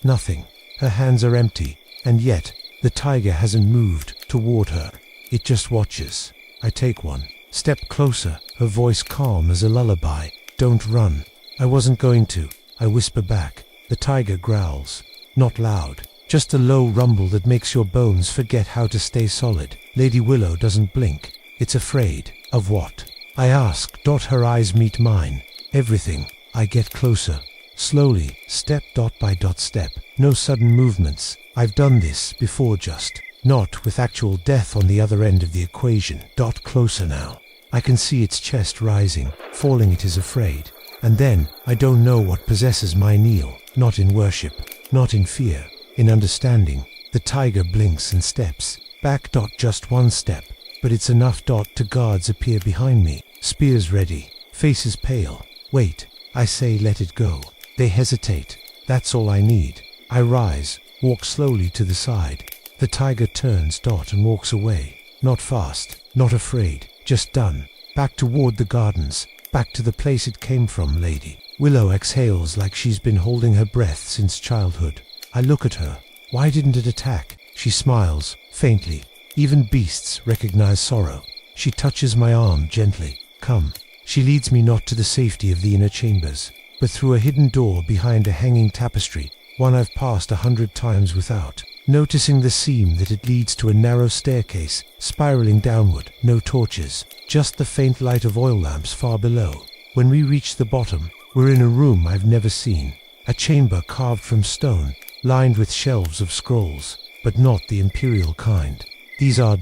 Nothing. Her hands are empty, and yet the tiger hasn't moved toward her. It just watches. I take one step closer, her voice calm as a lullaby. Don't run. I wasn't going to, I whisper back. The tiger growls. Not loud, just a low rumble that makes your bones forget how to stay solid. Lady Willow doesn't blink. It's afraid. Of what? I ask. Her eyes meet mine. Everything. I get closer. Slowly, step by step. No sudden movements. I've done this before, just not with actual death on the other end of the equation. Closer now. I can see its chest rising, falling. It is afraid. And then, I don't know what possesses my kneel. Not in worship, not in fear, in understanding. The tiger blinks and steps back. Just one step, but it's enough. To guards appear behind me, spears ready, faces pale. Wait, I say, let it go. They hesitate. That's all I need. I rise, walk slowly to the side. The tiger turns. And walks away. Not fast, not afraid, just done. Back toward the gardens, back to the place it came from. Lady Willow exhales like she's been holding her breath since childhood. I look at her. Why didn't it attack? She smiles, faintly. Even beasts recognize sorrow. She touches my arm gently. Come. She leads me not to the safety of the inner chambers, but through a hidden door behind a hanging tapestry, one I've passed 100 times without noticing the seam that it leads to a narrow staircase, spiraling downward. No torches, just the faint light of oil lamps far below. When we reach the bottom, we're in a room I've never seen. A chamber carved from stone, lined with shelves of scrolls, but not the imperial kind. These are ...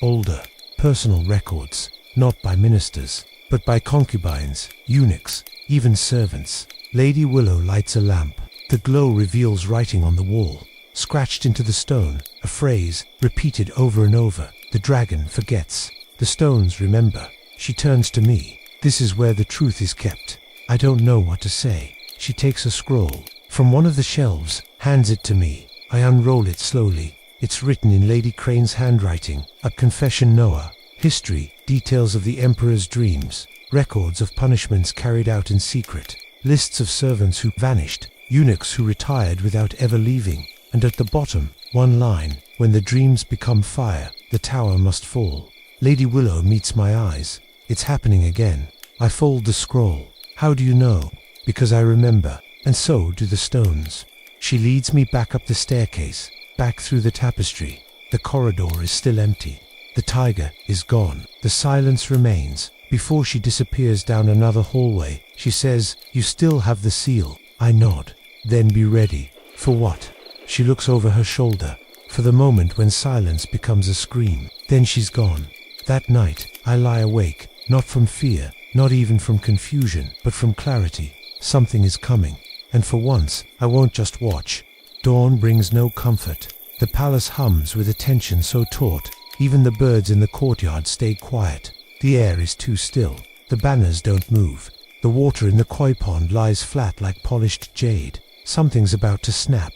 older, personal records, not by ministers, but by concubines, eunuchs, even servants. Lady Willow lights a lamp. The glow reveals writing on the wall, scratched into the stone, a phrase repeated over and over. The dragon forgets. The stones remember. She turns to me. This is where the truth is kept. I don't know what to say. She takes a scroll from one of the shelves, hands it to me. I unroll it slowly. It's written in Lady Crane's handwriting. A confession. Noah. History, details of the emperor's dreams, records of punishments carried out in secret, lists of servants who vanished, eunuchs who retired without ever leaving, and at the bottom, one line: when the dreams become fire, the tower must fall. Lady Willow meets my eyes. It's happening again. I fold the scroll. How do you know? Because I remember, and so do the stones. She leads me back up the staircase, back through the tapestry. The corridor is still empty. The tiger is gone. The silence remains. Before she disappears down another hallway, she says, "You still have the seal." I nod. "Then be ready." For what? She looks over her shoulder. For the moment when silence becomes a scream. Then she's gone. That night, I lie awake, not from fear, not even from confusion, but from clarity. Something is coming. And for once, I won't just watch. Dawn brings no comfort. The palace hums with a tension so taut, even the birds in the courtyard stay quiet. The air is too still. The banners don't move. The water in the koi pond lies flat like polished jade. Something's about to snap.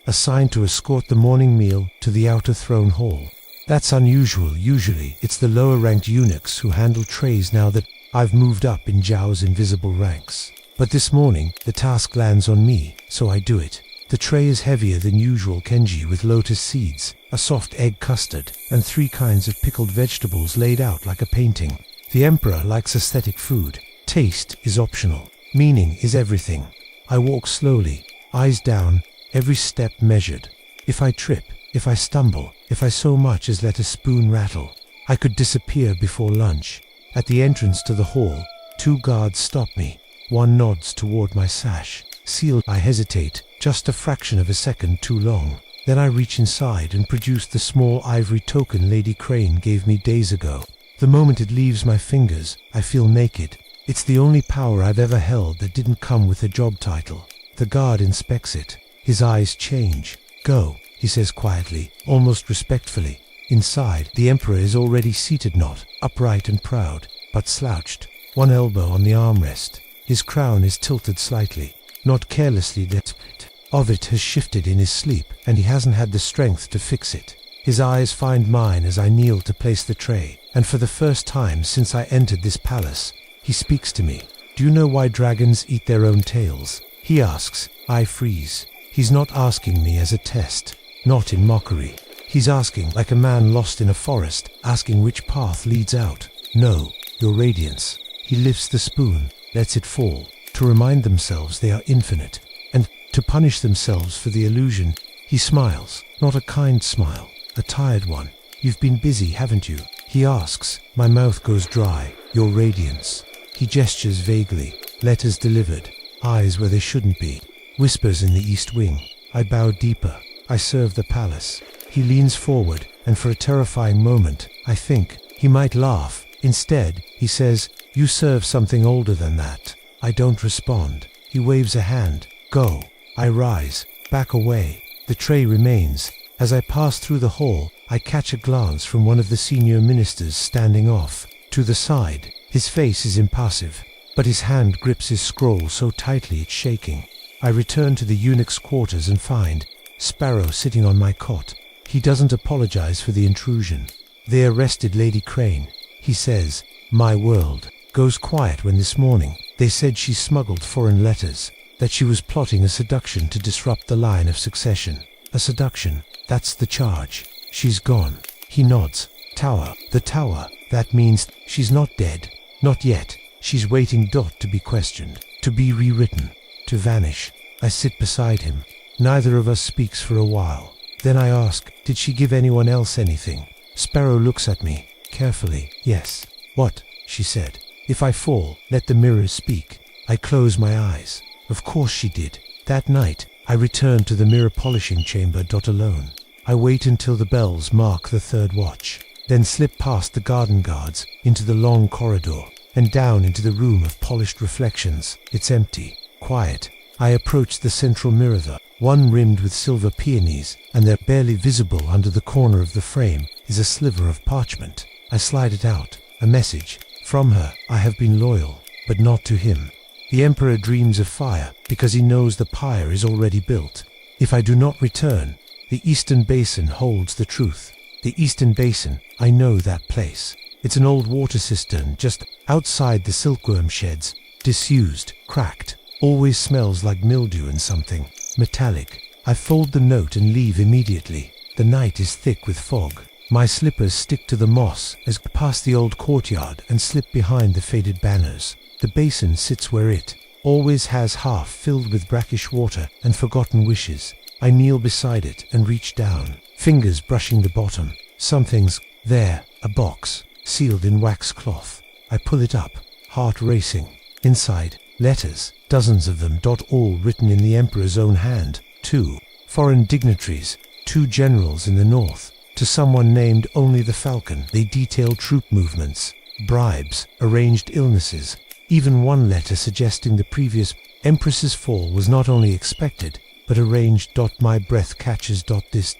A sign to escort the morning meal to the outer throne hall. That's unusual. Usually, it's the lower-ranked eunuchs who handle trays now that I've moved up in Zhao's invisible ranks. But this morning, the task lands on me, so I do it. The tray is heavier than usual Kenji, with lotus seeds, a soft egg custard, and 3 kinds of pickled vegetables laid out like a painting. The emperor likes aesthetic food. Taste is optional. Meaning is everything. I walk slowly, eyes down, every step measured. If I trip, if I stumble, if I so much as let a spoon rattle, I could disappear before lunch. At the entrance to the hall, 2 guards stop me. One nods toward my sash. Sealed. I hesitate, just a fraction of a second too long. Then I reach inside and produce the small ivory token Lady Crane gave me days ago. The moment it leaves my fingers, I feel naked. It's the only power I've ever held that didn't come with a job title. The guard inspects it. His eyes change. "Go," he says quietly, almost respectfully. Inside, the emperor is already seated, not upright and proud, but slouched, one elbow on the armrest. His crown is tilted slightly, not carelessly desperate. Of it has shifted in his sleep, and he hasn't had the strength to fix it. His eyes find mine as I kneel to place the tray, and for the first time since I entered this palace, he speaks to me. "Do you know why dragons eat their own tails?" he asks. I freeze. He's not asking me as a test, not in mockery. He's asking like a man lost in a forest, asking which path leads out. "No, your radiance." He lifts the spoon, lets it fall, to remind themselves they are infinite, and to punish themselves for the illusion. He smiles, not a kind smile, a tired one. "You've been busy, haven't you?" he asks. My mouth goes dry. "Your radiance." He gestures vaguely. Letters delivered, eyes where they shouldn't be. Whispers in the east wing. I bow deeper. I serve the palace. He leans forward, and for a terrifying moment, I think he might laugh. Instead, he says, "You serve something older than that." I don't respond. He waves a hand. "Go." I rise, back away. The tray remains. As I pass through the hall, I catch a glance from one of the senior ministers standing off to the side. His face is impassive, but his hand grips his scroll so tightly it's shaking. I return to the eunuch's quarters and find Sparrow sitting on my cot. He doesn't apologize for the intrusion. They arrested Lady Crane. He says, my world goes quiet when this morning they said she smuggled foreign letters, that she was plotting a seduction to disrupt the line of succession. A seduction, that's the charge. She's gone. He nods. Tower, the tower, that means she's not dead. Not yet. She's waiting. To be questioned, to be rewritten, to vanish. I sit beside him. Neither of us speaks for a while. Then I ask, did she give anyone else anything? Sparrow looks at me, carefully. Yes. What? She said. If I fall, let the mirrors speak. I close my eyes. Of course she did. That night, I return to the mirror polishing chamber. Alone. I wait until the bells mark the third watch, then slip past the garden guards, into the long corridor, and down into the room of polished reflections. It's empty, quiet. I approach the central mirror, the one rimmed with silver peonies, and there, barely visible under the corner of the frame, is a sliver of parchment. I slide it out. A message. From her. I have been loyal, but not to him. The Emperor dreams of fire, because he knows the pyre is already built. If I do not return, the Eastern Basin holds the truth. The Eastern Basin, I know that place. It's an old water cistern just outside the silkworm sheds. Disused, cracked, always smells like mildew and something metallic. I fold the note and leave immediately. The night is thick with fog. My slippers stick to the moss as I pass the old courtyard and slip behind the faded banners. The basin sits where it always has, half filled with brackish water and forgotten wishes. I kneel beside it and reach down, fingers brushing the bottom. Something's there, a box, sealed in wax cloth. I pull it up, heart racing. Inside, letters, dozens of them. All written in the Emperor's own hand. 2 foreign dignitaries, 2 generals in the north. To someone named only the Falcon. They detail troop movements, bribes, arranged illnesses. Even one letter suggesting the previous Empress's fall was not only expected, but arranged. My breath catches. This.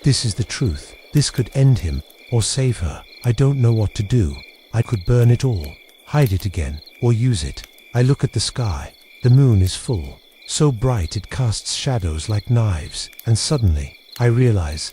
This is the truth. This could end him, or save her. I don't know what to do. I could burn it all, hide it again, or use it. I look at the sky. The moon is full, so bright it casts shadows like knives, and suddenly, I realize,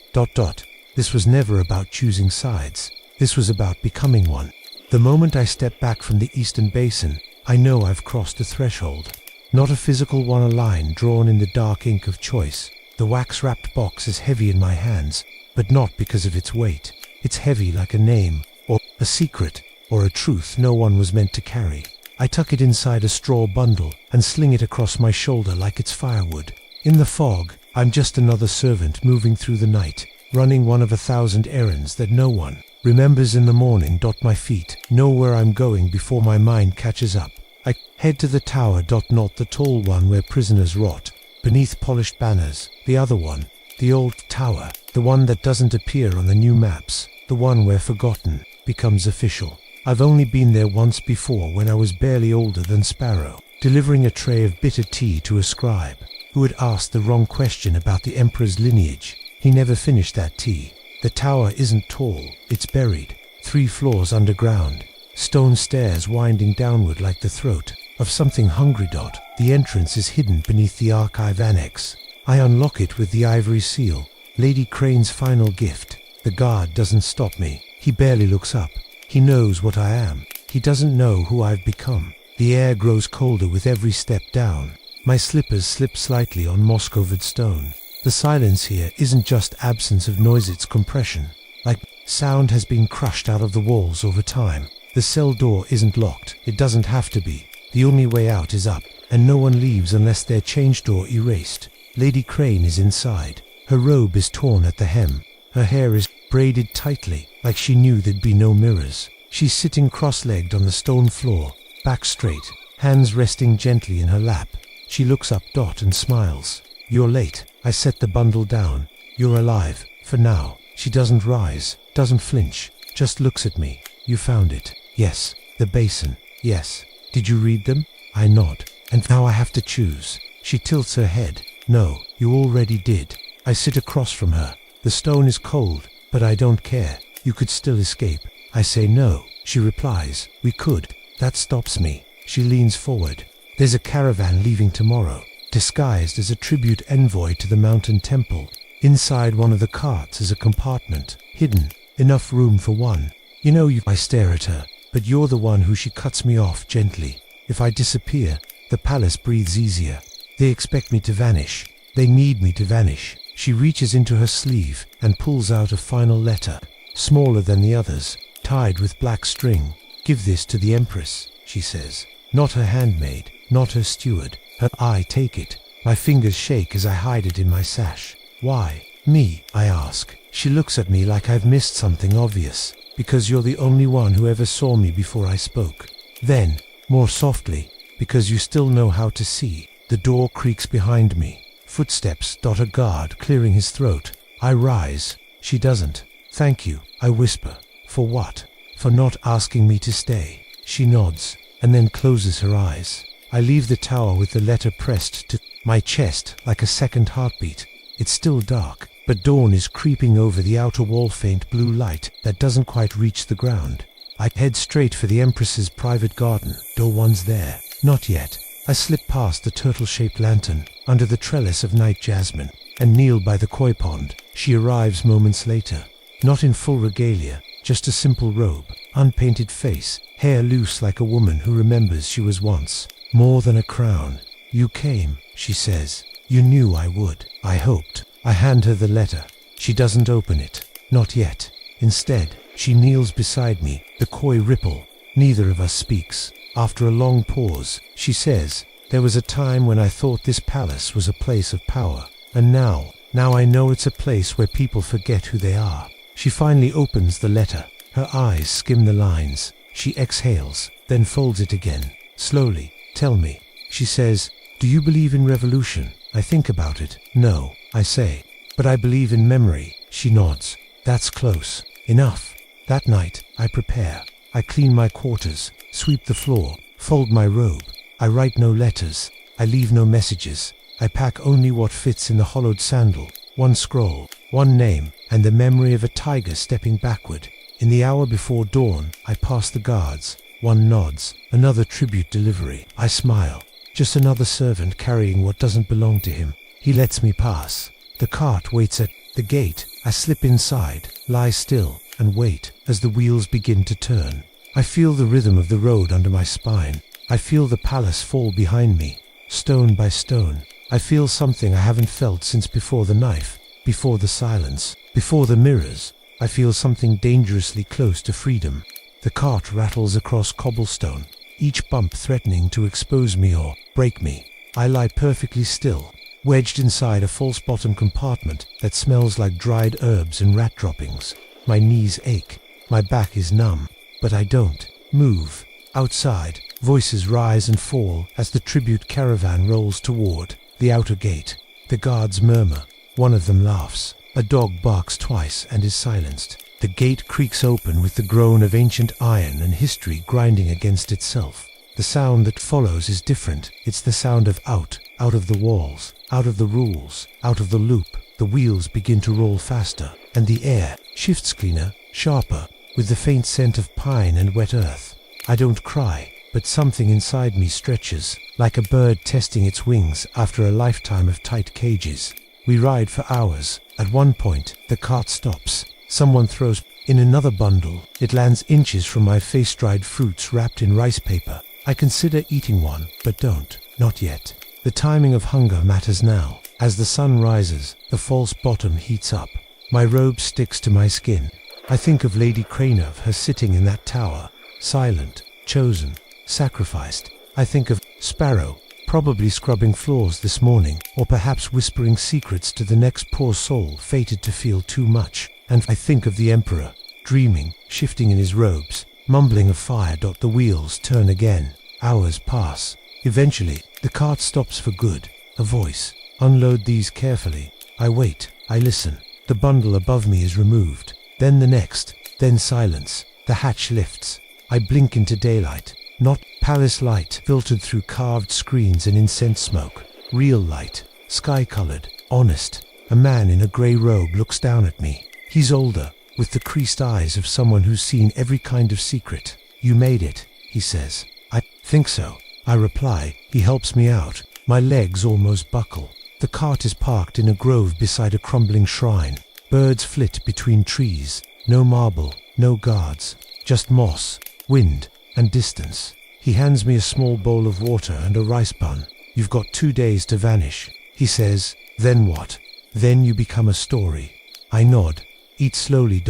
this was never about choosing sides. This was about becoming one. The moment I step back from the Eastern Basin, I know I've crossed a threshold. Not a physical one, a line drawn in the dark ink of choice. The wax-wrapped box is heavy in my hands, but not because of its weight. It's heavy like a name, or a secret, or a truth no one was meant to carry. I tuck it inside a straw bundle and sling it across my shoulder like it's firewood. In the fog, I'm just another servant moving through the night, running one of 1,000 errands that no one remembers in the morning. My feet know where I'm going before my mind catches up. I head to the tower. Not the tall one where prisoners rot beneath polished banners. The other one, the old tower, the one that doesn't appear on the new maps, the one where forgotten becomes official. I've only been there once before, when I was barely older than Sparrow, delivering a tray of bitter tea to a scribe who had asked the wrong question about the Emperor's lineage. He never finished that tea. The tower isn't tall, it's buried, 3 floors underground, stone stairs winding downward like the throat of something hungry. The entrance is hidden beneath the archive annex. I unlock it with the ivory seal, Lady Crane's final gift. The guard doesn't stop me. He barely looks up. He knows what I am. He doesn't know who I've become. The air grows colder with every step down. My slippers slip slightly on moss-covered stone. The silence here isn't just absence of noise, it's compression. Like sound has been crushed out of the walls over time. The cell door isn't locked. It doesn't have to be. The only way out is up, and no one leaves unless they're changed or erased. Lady Crane is inside. Her robe is torn at the hem. Her hair is braided tightly, like she knew there'd be no mirrors. She's sitting cross-legged on the stone floor, back straight, hands resting gently in her lap. She looks up and smiles. You're late. I set the bundle down. You're alive, for now. She doesn't rise, doesn't flinch, just looks at me. You found it. Yes. The basin. Yes. Did you read them? I nod. And now I have to choose. She tilts her head. No, you already did. I sit across from her. The stone is cold, but I don't care. You could still escape. I say no. She replies, we could. That stops me. She leans forward. There's a caravan leaving tomorrow, disguised as a tribute envoy to the mountain temple. Inside one of the carts is a compartment, hidden, Enough room for one. You know I stare at her, but you're the one who she cuts me off gently. If I disappear, the palace breathes easier. They expect me to vanish. They need me to vanish. She reaches into her sleeve and pulls out a final letter, smaller than the others, tied with black string. Give this to the Empress, she says. Not her handmaid, not her steward. I take it. My fingers shake as I hide it in my sash. Why? Me, I ask. She looks at me like I've missed something obvious. Because you're the only one who ever saw me before I spoke. Then, more softly, because you still know how to see. The door creaks behind me. Footsteps dot a guard clearing his throat. I rise. She doesn't. Thank you, I whisper. For what? For not asking me to stay. She nods, and then closes her eyes. I leave the tower with the letter pressed to my chest like a second heartbeat. It's still dark, but dawn is creeping over the outer wall, faint blue light that doesn't quite reach the ground. I head straight for the Empress's private garden. No one's there. Not yet. I slip past the turtle-shaped lantern, under the trellis of night jasmine, and kneel by the koi pond. She arrives moments later. Not in full regalia, just a simple robe, unpainted face, hair loose like a woman who remembers she was once. More than a crown. You came, she says. You knew I would. I hoped. I hand her the letter. She doesn't open it. Not yet. Instead, she kneels beside me, the koi ripple. Neither of us speaks. After a long pause, she says, there was a time when I thought this palace was a place of power. And now I know it's a place where people forget who they are. She finally opens the letter. Her eyes skim the lines. She exhales, then folds it again. Slowly. Tell me, she says, do you believe in revolution? I think about it. No, I say. But I believe in memory. She nods. That's close. Enough. That night, I prepare. I clean my quarters, sweep the floor, fold my robe. I write no letters. I leave no messages. I pack only what fits in the hollowed sandal. One scroll, one name, and the memory of a tiger stepping backward. In the hour before dawn, I pass the guards. One nods, another tribute delivery. I smile. Just another servant carrying what doesn't belong to him. He lets me pass. The cart waits at the gate. I slip inside, lie still, and wait as the wheels begin to turn. I feel the rhythm of the road under my spine. I feel the palace fall behind me, stone by stone. I feel something I haven't felt since before the knife, before the silence, before the mirrors. I feel something dangerously close to freedom. The cart rattles across cobblestone, each bump threatening to expose me or break me. I lie perfectly still, wedged inside a false-bottom compartment that smells like dried herbs and rat droppings. My knees ache, my back is numb, but I don't move. Outside, voices rise and fall as the tribute caravan rolls toward the outer gate. The guards murmur. One of them laughs. A dog barks twice and is silenced. The gate creaks open with the groan of ancient iron and history grinding against itself. The sound that follows is different. It's the sound of out of the walls, out of the rules, out of the loop. The wheels begin to roll faster, and the air shifts cleaner, sharper, with the faint scent of pine and wet earth. I don't cry, but something inside me stretches, like a bird testing its wings after a lifetime of tight cages. We ride for hours. At one point, the cart stops. Someone throws in another bundle. It lands inches from my face, dried fruits wrapped in rice paper. I consider eating one, but don't. Not yet. The timing of hunger matters now. As the sun rises, the false bottom heats up. My robe sticks to my skin. I think of Lady Cranov, her sitting in that tower, silent, chosen, sacrificed. I think of Sparrow, probably scrubbing floors this morning, or perhaps whispering secrets to the next poor soul fated to feel too much. And I think of the Emperor, dreaming, shifting in his robes, mumbling of fire. The wheels turn again. Hours pass. Eventually, the cart stops for good. A voice. Unload these carefully. I wait. I listen. The bundle above me is removed. Then the next. Then silence. The hatch lifts. I blink into daylight. Not palace light filtered through carved screens and incense smoke. Real light. Sky-colored. Honest. A man in a grey robe looks down at me. He's older, with the creased eyes of someone who's seen every kind of secret. You made it, he says. I think so. I reply. He helps me out. My legs almost buckle. The cart is parked in a grove beside a crumbling shrine. Birds flit between trees. No marble, no guards, just moss, wind, and distance. He hands me a small bowl of water and a rice bun. You've got 2 days to vanish. He says, then what? Then you become a story. I nod, eat slowly,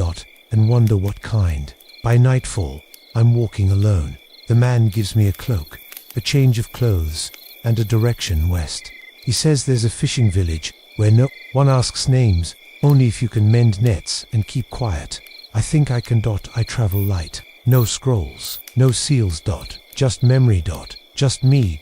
and wonder what kind. By nightfall, I'm walking alone. The man gives me a cloak, a change of clothes, and a direction west. He says there's a fishing village where no one asks names, only if you can mend nets and keep quiet. I think I can. I travel light. No scrolls, no seals. Just memory. Just me.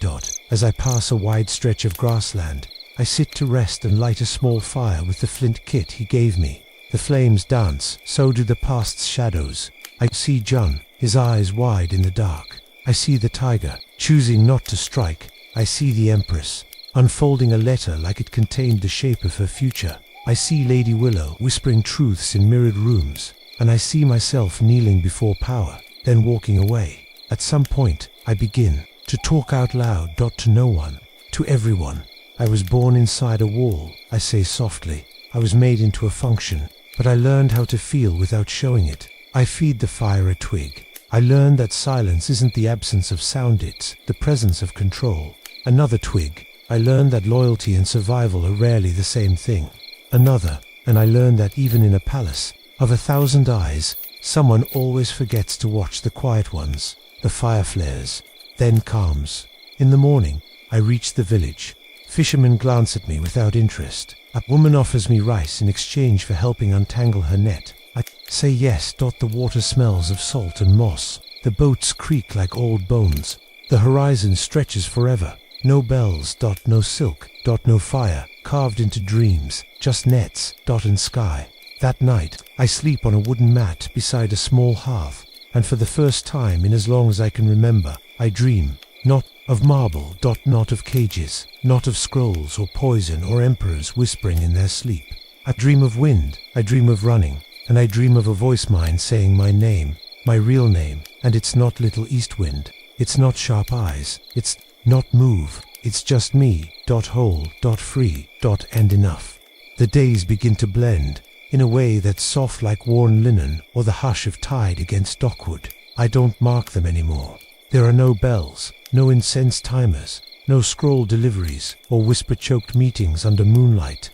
As I pass a wide stretch of grassland, I sit to rest and light a small fire with the flint kit he gave me. The flames dance, so do the past's shadows. I see John, his eyes wide in the dark. I see the tiger, choosing not to strike. I see the Empress, unfolding a letter like it contained the shape of her future. I see Lady Willow whispering truths in mirrored rooms, and I see myself kneeling before power, then walking away. At some point, I begin to talk out loud. To no one, to everyone. I was born inside a wall, I say softly. I was made into a function, but I learned how to feel without showing it. I feed the fire a twig. I learned that silence isn't the absence of sound, it's the presence of control. Another twig. I learned that loyalty and survival are rarely the same thing. Another, and I learned that even in a palace of 1,000 eyes, someone always forgets to watch the quiet ones. The fire flares, then calms. In the morning, I reach the village. Fishermen glance at me without interest. A woman offers me rice in exchange for helping untangle her net. I say yes. The water smells of salt and moss. The boats creak like old bones. The horizon stretches forever. No bells. No silk. No fire, carved into dreams. Just nets. And sky. That night, I sleep on a wooden mat beside a small hearth, and for the first time in as long as I can remember, I dream, not of marble. Not of cages, not of scrolls or poison or emperors whispering in their sleep. I dream of wind, I dream of running, and I dream of a voice mind saying my name, my real name, and it's not little east wind, it's not sharp eyes, it's not move, it's just me. Whole, free, and enough. The days begin to blend, in a way that's soft like worn linen or the hush of tide against dockwood. I don't mark them anymore. There are no bells, no incense timers, no scroll deliveries or whisper-choked meetings under moonlight.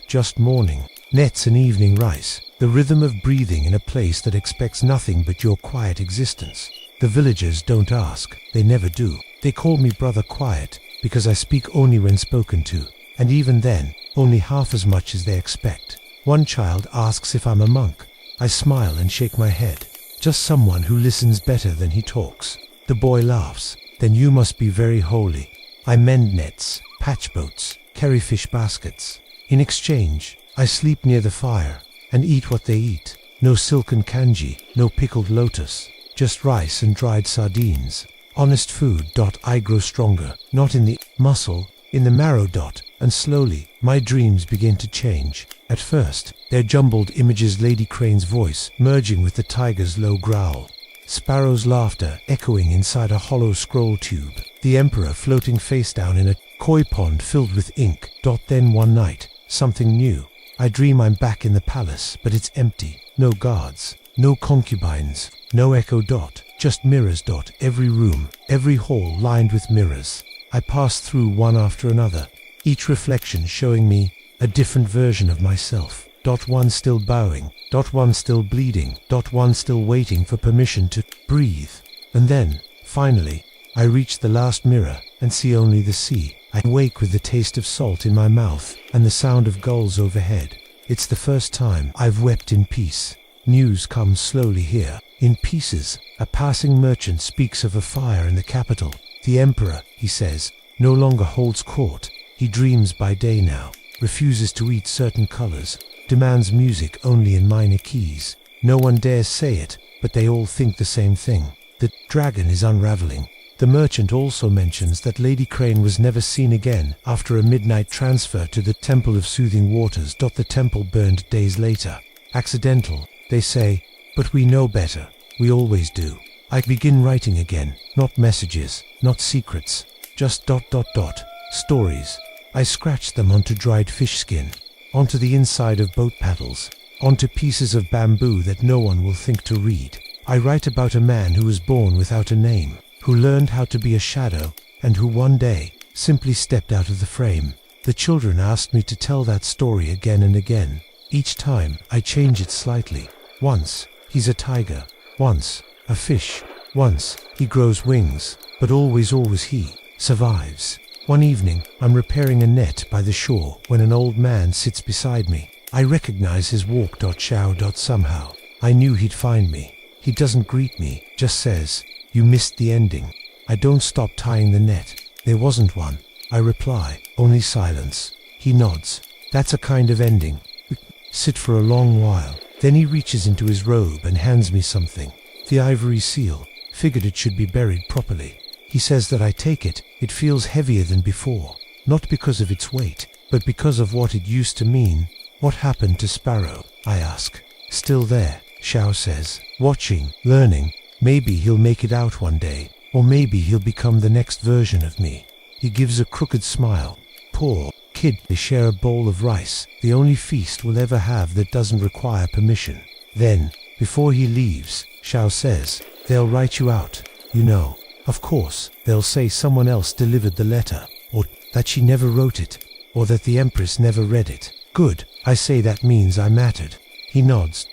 Just morning, nets and evening rice, the rhythm of breathing in a place that expects nothing but your quiet existence. The villagers don't ask, they never do. They call me Brother Quiet because I speak only when spoken to, and even then, only half as much as they expect. One child asks if I'm a monk. I smile and shake my head. Just someone who listens better than he talks. The boy laughs. Then you must be very holy. I mend nets, patch boats, carry fish baskets. In exchange, I sleep near the fire and eat what they eat. No silken kanji, no pickled lotus, just rice and dried sardines. Honest food. I grow stronger, not in the muscle, in the marrow. And slowly, my dreams begin to change. At first, they're jumbled images, Lady Crane's voice merging with the tiger's low growl. Sparrow's laughter echoing inside a hollow scroll tube. The emperor floating face down in a koi pond filled with ink. Then one night, something new. I dream I'm back in the palace, but it's empty. No guards, no concubines, no echo. Just mirrors. Every room, every hall lined with mirrors. I pass through one after another, each reflection showing me a different version of myself. One still bowing, one still bleeding, one still waiting for permission to breathe. And then, finally, I reach the last mirror and see only the sea. I wake with the taste of salt in my mouth and the sound of gulls overhead. It's the first time I've wept in peace. News comes slowly here, in pieces. A passing merchant speaks of a fire in the capital. The emperor, he says, no longer holds court. He dreams by day now, refuses to eat certain colors, demands music only in minor keys. No one dares say it, but they all think the same thing. The dragon is unraveling. The merchant also mentions that Lady Crane was never seen again after a midnight transfer to the Temple of Soothing Waters. The temple burned days later. Accidental, they say, but we know better. We always do. I begin writing again, not messages, not secrets, just ... stories. I scratch them onto dried fish skin, onto the inside of boat paddles. onto pieces of bamboo that no one will think to read. I write about a man who was born without a name, who learned how to be a shadow, and who one day simply stepped out of the frame. The children asked me to tell that story again and again. Each time, I change it slightly. Once, he's a tiger. Once, a fish. Once, he grows wings. But always he survives. One evening, I'm repairing a net by the shore when an old man sits beside me. I recognize his walk. Chow. Somehow, I knew he'd find me. He doesn't greet me, just says, "You missed the ending." I don't stop tying the net. There wasn't one. I reply, only silence. He nods. That's a kind of ending. We sit for a long while. Then he reaches into his robe and hands me something. The ivory seal. Figured it should be buried properly. He says that I take it. It feels heavier than before. Not because of its weight, but because of what it used to mean. What happened to Sparrow? I ask. Still there, Xiao says. Watching, learning. Maybe he'll make it out one day. Or maybe he'll become the next version of me. He gives a crooked smile. Poor kid. They share a bowl of rice, the only feast we'll ever have that doesn't require permission. Then, before he leaves, Xiao says, "They'll write you out, you know. Of course, they'll say someone else delivered the letter, or that she never wrote it, or that the Empress never read it." Good, I say. That means I mattered. He nods.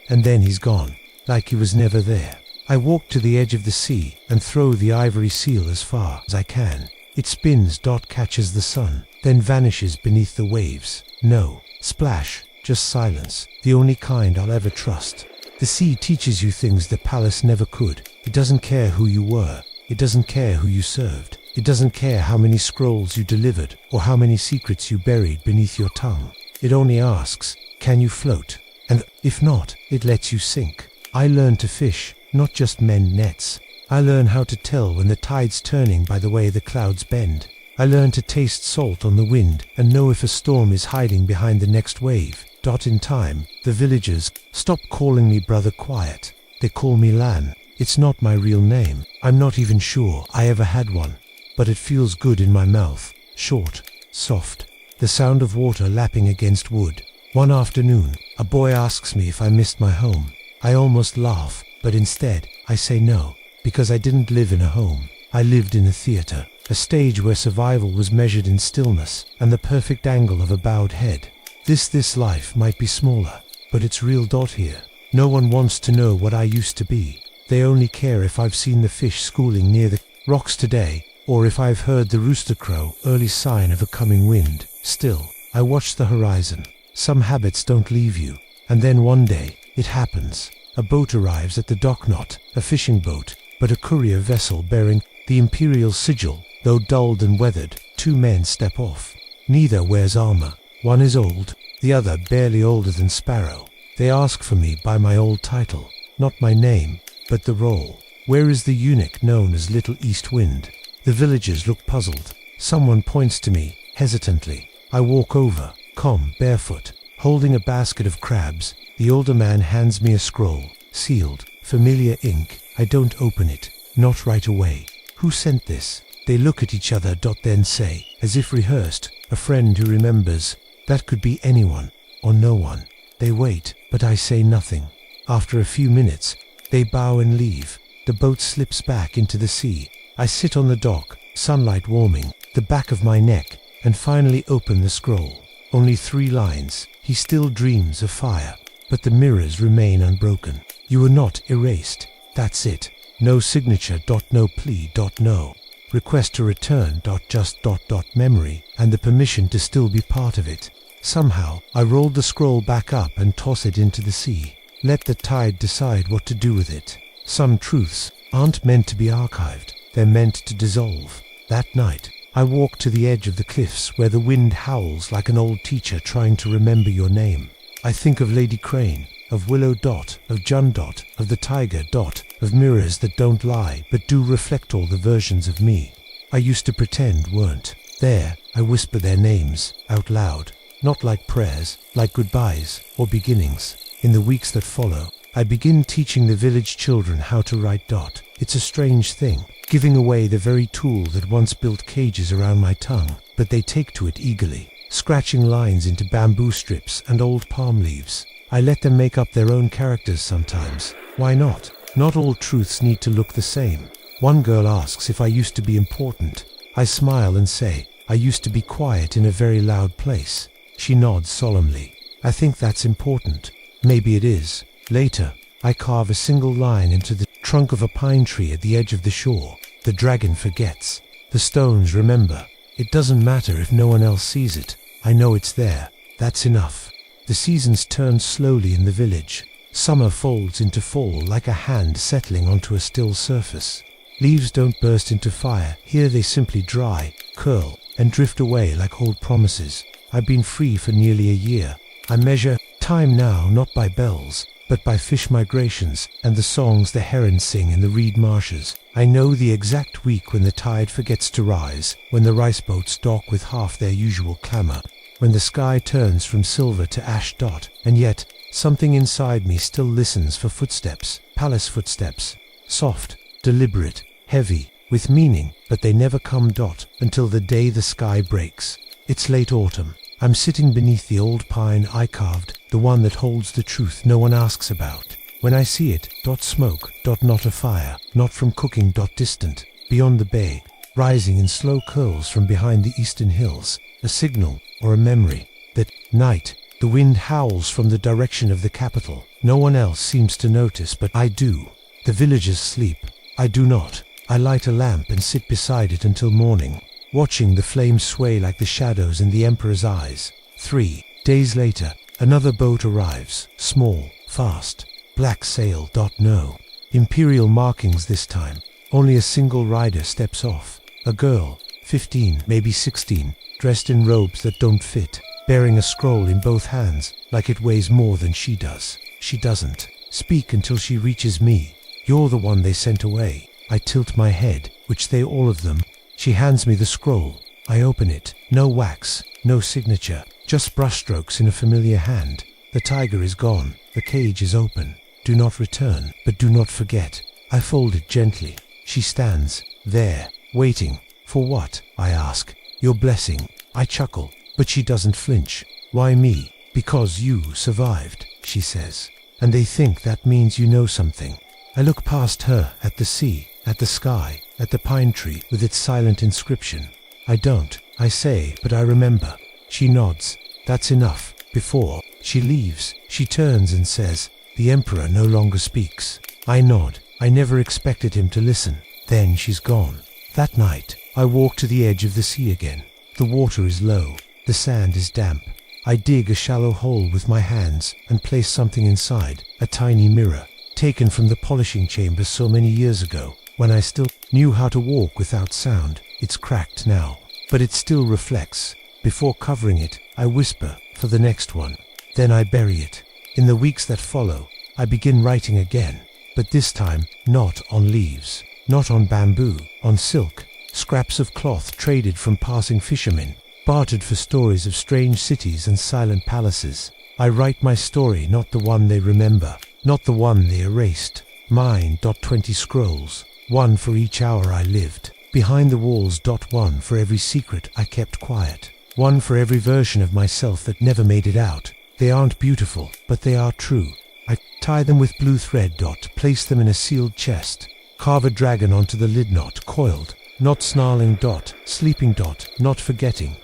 And then he's gone, like he was never there. I walk to the edge of the sea and throw the ivory seal as far as I can. It spins. Catches the sun, then vanishes beneath the waves. No splash, just silence, the only kind I'll ever trust. The sea teaches you things the palace never could. It doesn't care who you were. It doesn't care who you served. It doesn't care how many scrolls you delivered or how many secrets you buried beneath your tongue. It only asks, can you float? And if not, it lets you sink. I learned to fish, not just mend nets. I learn how to tell when the tide's turning by the way the clouds bend. I learn to taste salt on the wind and know if a storm is hiding behind the next wave. In time, the villagers stop calling me Brother Quiet. They call me Lan. It's not my real name. I'm not even sure I ever had one. But it feels good in my mouth. Short, soft. The sound of water lapping against wood. One afternoon, a boy asks me if I missed my home. I almost laugh, but instead, I say no. Because I didn't live in a home. I lived in a theater. A stage where survival was measured in stillness and the perfect angle of a bowed head. This life might be smaller, but it's real. Here. No one wants to know what I used to be. They only care if I've seen the fish schooling near the rocks today, or if I've heard the rooster crow, early sign of a coming wind. Still, I watch the horizon. Some habits don't leave you. And then one day, it happens. A boat arrives at the dock, not a fishing boat, but a courier vessel bearing the imperial sigil. Though dulled and weathered, two men step off. Neither wears armor. One is old, the other barely older than Sparrow. They ask for me by my old title, not my name, but the role. Where is the eunuch known as Little East Wind? The villagers look puzzled. Someone points to me, hesitantly. I walk over, barefoot, holding a basket of crabs. The older man hands me a scroll, sealed, familiar ink. I don't open it, not right away. Who sent this? They look at each other. Then say, as if rehearsed, a friend who remembers. That could be anyone, or no one. They wait, but I say nothing. After a few minutes, they bow and leave. The boat slips back into the sea. I sit on the dock, sunlight warming the back of my neck, and finally open the scroll. Only 3 lines. He still dreams of fire, but the mirrors remain unbroken. You were not erased. That's it. No signature. No plea. No request to return. Just memory, and the permission to still be part of it. Somehow, I rolled the scroll back up and toss it into the sea. Let the tide decide what to do with it. Some truths aren't meant to be archived. They're meant to dissolve. That night, I walk to the edge of the cliffs where the wind howls like an old teacher trying to remember your name. I think of Lady Crane, of Willow. Of Jun. Of the tiger. Of mirrors that don't lie but do reflect all the versions of me I used to pretend weren't there. I whisper their names out loud, not like prayers, like goodbyes or beginnings. In the weeks that follow, I begin teaching the village children how to write. It's a strange thing, giving away the very tool that once built cages around my tongue, but they take to it eagerly, scratching lines into bamboo strips and old palm leaves. I let them make up their own characters sometimes. Why not? Not all truths need to look the same. One girl asks if I used to be important. I smile and say, I used to be quiet in a very loud place. She nods solemnly. I think that's important. Maybe it is. Later, I carve a single line into the trunk of a pine tree at the edge of the shore. The dragon forgets. The stones remember. It doesn't matter if no one else sees it. I know it's there. That's enough. The seasons turn slowly in the village. Summer folds into fall like a hand settling onto a still surface. Leaves don't burst into fire. Here they simply dry, curl, and drift away like old promises. I've been free for nearly a year. I measure time now not by bells, but by fish migrations and the songs the herons sing in the reed marshes. I know the exact week when the tide forgets to rise, when the rice boats dock with half their usual clamor, when the sky turns from silver to ash dot, and yet something inside me still listens for footsteps, palace footsteps, soft, deliberate, heavy, with meaning, but they never come dot until the day the sky breaks. It's late autumn. I'm sitting beneath the old pine I carved, the one that holds the truth no one asks about. When I see it, smoke, not a fire, not from cooking, distant, beyond the bay, rising in slow curls from behind the eastern hills, a signal or a memory that night, the wind howls from the direction of the capital. No one else seems to notice, but I do. The villagers sleep. I do not. I light a lamp and sit beside it until morning, watching the flames sway like the shadows in the emperor's eyes. 3 days later, another boat arrives, small, fast, black sail. No imperial markings this time. Only a single rider steps off. A girl, 15, maybe 16, dressed in robes that don't fit, bearing a scroll in both hands, like it weighs more than she does. She doesn't speak until she reaches me. You're the one they sent away. I tilt my head, which they all of them. She hands me the scroll. I open it. No wax, no signature, just brushstrokes in a familiar hand. The tiger is gone. The cage is open. Do not return, but do not forget. I fold it gently. She stands there, waiting. For what? I ask. Your blessing. I chuckle, but she doesn't flinch. Why me? Because you survived, she says. And they think that means you know something. I look past her, at the sea, at the sky, at the pine tree with its silent inscription. I don't, I say, but I remember. She nods. That's enough. Before she leaves, she turns and says, the emperor no longer speaks. I nod. I never expected him to listen. Then she's gone. That night, I walk to the edge of the sea again. The water is low. The sand is damp. I dig a shallow hole with my hands and place something inside, a tiny mirror, taken from the polishing chamber so many years ago, when I still knew how to walk without sound. It's cracked now, but it still reflects. Before covering it, I whisper, for the next one. Then I bury it. In the weeks that follow, I begin writing again, but this time, not on leaves, not on bamboo, on silk, scraps of cloth traded from passing fishermen, bartered for stories of strange cities and silent palaces. I write my story, not the one they remember, not the one they erased. Mine. 20 scrolls, one for each hour I lived. Behind the walls. One for every secret I kept quiet. One for every version of myself that never made it out. They aren't beautiful, but they are true. I tie them with blue thread. Place them in a sealed chest. Carve a dragon onto the lid. Not coiled, not snarling. Sleeping. Not forgetting.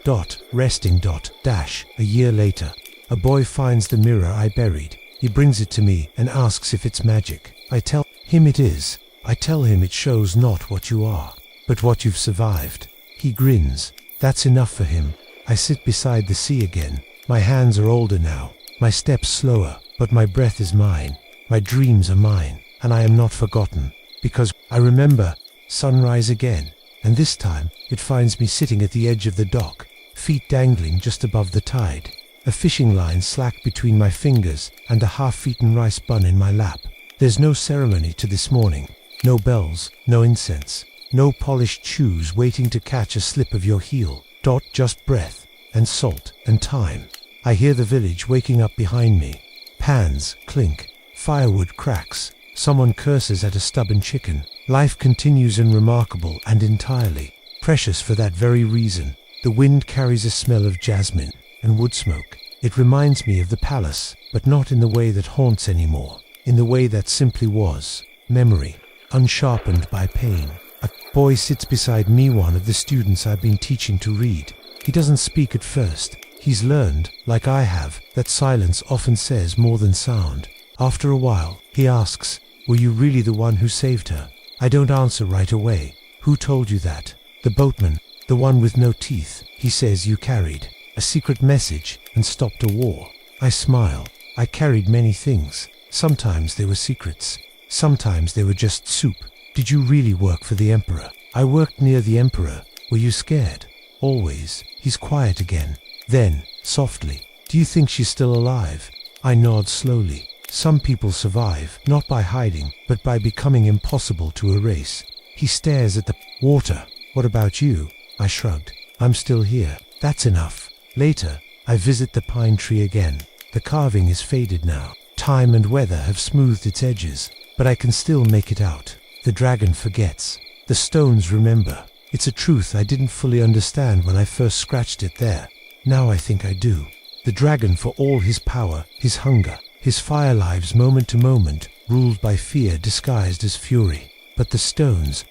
Resting. Dash. A year later, a boy finds the mirror I buried. He brings it to me and asks if it's magic. I tell him it is. I tell him it shows not what you are, but what you've survived. He grins. That's enough for him. I sit beside the sea again. My hands are older now, my steps slower, but my breath is mine. My dreams are mine, and I am not forgotten, because I remember sunrise again, and this time it finds me sitting at the edge of the dock, feet dangling just above the tide, a fishing line slack between my fingers and a half-eaten rice bun in my lap. There's no ceremony to this morning, no bells, no incense, no polished shoes waiting to catch a slip of your heel. Just breath, and salt, and time. I hear the village waking up behind me. Pans clink, firewood cracks, someone curses at a stubborn chicken. Life continues unremarkable and entirely precious for that very reason. The wind carries a smell of jasmine and wood smoke. It reminds me of the palace, but not in the way that haunts anymore, in the way that simply was, memory, unsharpened by pain. A boy sits beside me, one of the students I've been teaching to read. He doesn't speak at first. He's learned, like I have, that silence often says more than sound. After a while, he asks, "Were you really the one who saved her?" I don't answer right away. "Who told you that?" "The boatman, the one with no teeth. He says you carried a secret message and stopped a war." I smile. I carried many things. Sometimes they were secrets. Sometimes they were just soup. "Did you really work for the emperor?" "I worked near the emperor." "Were you scared?" "Always." He's quiet again. Then, softly, "Do you think she's still alive?" I nod slowly. Some people survive, not by hiding, but by becoming impossible to erase. He stares at the water. "What about you?" I shrugged. "I'm still here." That's enough. Later, I visit the pine tree again. The carving is faded now. Time and weather have smoothed its edges, but I can still make it out. The dragon forgets. The stones remember. It's a truth I didn't fully understand when I first scratched it there. Now I think I do. The dragon, for all his power, his hunger, his fire lives moment to moment, ruled by fear disguised as fury. But the stones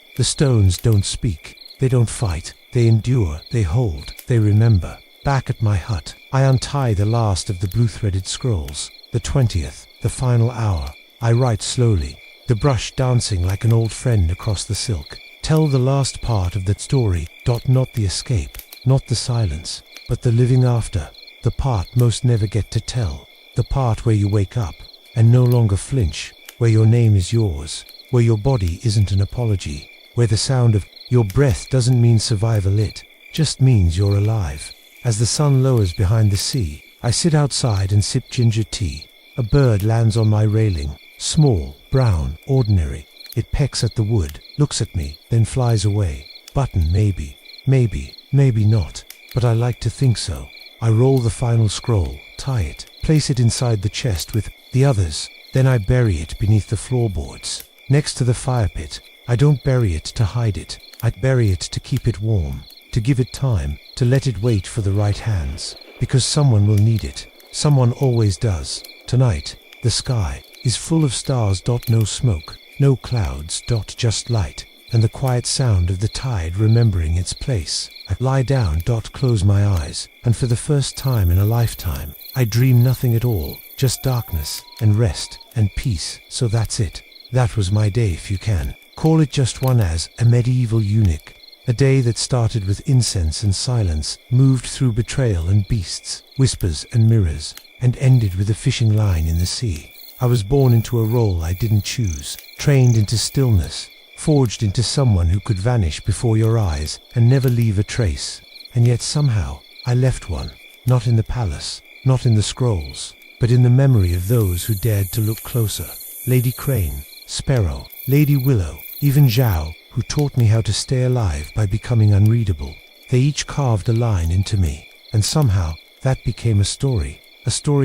don't speak. They don't fight. They endure, they hold, they remember. Back at my hut, I untie the last of the blue-threaded scrolls. The 20th, the final hour. I write slowly, the brush dancing like an old friend across the silk. Tell the last part of that story. Not the escape, not the silence, but the living after. The part most never get to tell. The part where you wake up and no longer flinch, where your name is yours, where your body isn't an apology, where the sound of your breath doesn't mean survival, it just means you're alive. As the sun lowers behind the sea, I sit outside and sip ginger tea. A bird lands on my railing, small, brown, ordinary. It pecks at the wood, looks at me, then flies away. Button, maybe, maybe not, but I like to think so. I roll the final scroll, tie it, place it inside the chest with the others, then I bury it beneath the floorboards, next to the fire pit. I don't bury it to hide it, I bury it to keep it warm, to give it time, to let it wait for the right hands, because someone will need it. Someone always does. Tonight, the sky is full of stars. No smoke, no clouds. Just light, and the quiet sound of the tide remembering its place. I lie down. Close my eyes, and for the first time in a lifetime, I dream nothing at all, just darkness, and rest, and peace. So that's it. That was my day, if you can call it just one, as a medieval eunuch. A day that started with incense and silence, moved through betrayal and beasts, whispers and mirrors, and ended with a fishing line in the sea. I was born into a role I didn't choose, trained into stillness, forged into someone who could vanish before your eyes and never leave a trace. And yet somehow, I left one, not in the palace, not in the scrolls, but in the memory of those who dared to look closer. Lady Crane, Sparrow, Lady Willow, even Zhao, who taught me how to stay alive by becoming unreadable. They each carved a line into me, and somehow that became a story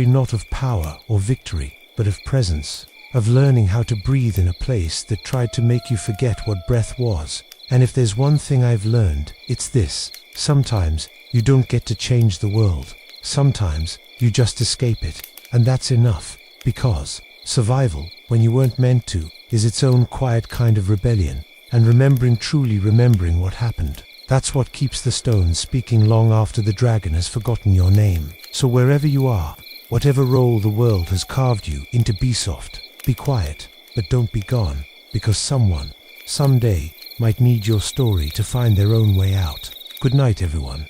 not of power or victory, but of presence, of learning how to breathe in a place that tried to make you forget what breath was. And if there's one thing I've learned, it's this: sometimes you don't get to change the world. Sometimes you just escape it, and that's enough, because survival, when you weren't meant to, is its own quiet kind of rebellion, and truly remembering what happened. That's what keeps the stones speaking long after the dragon has forgotten your name. So wherever you are, whatever role the world has carved you into, be soft, be quiet, but don't be gone, because someone, someday, might need your story to find their own way out. Good night, everyone.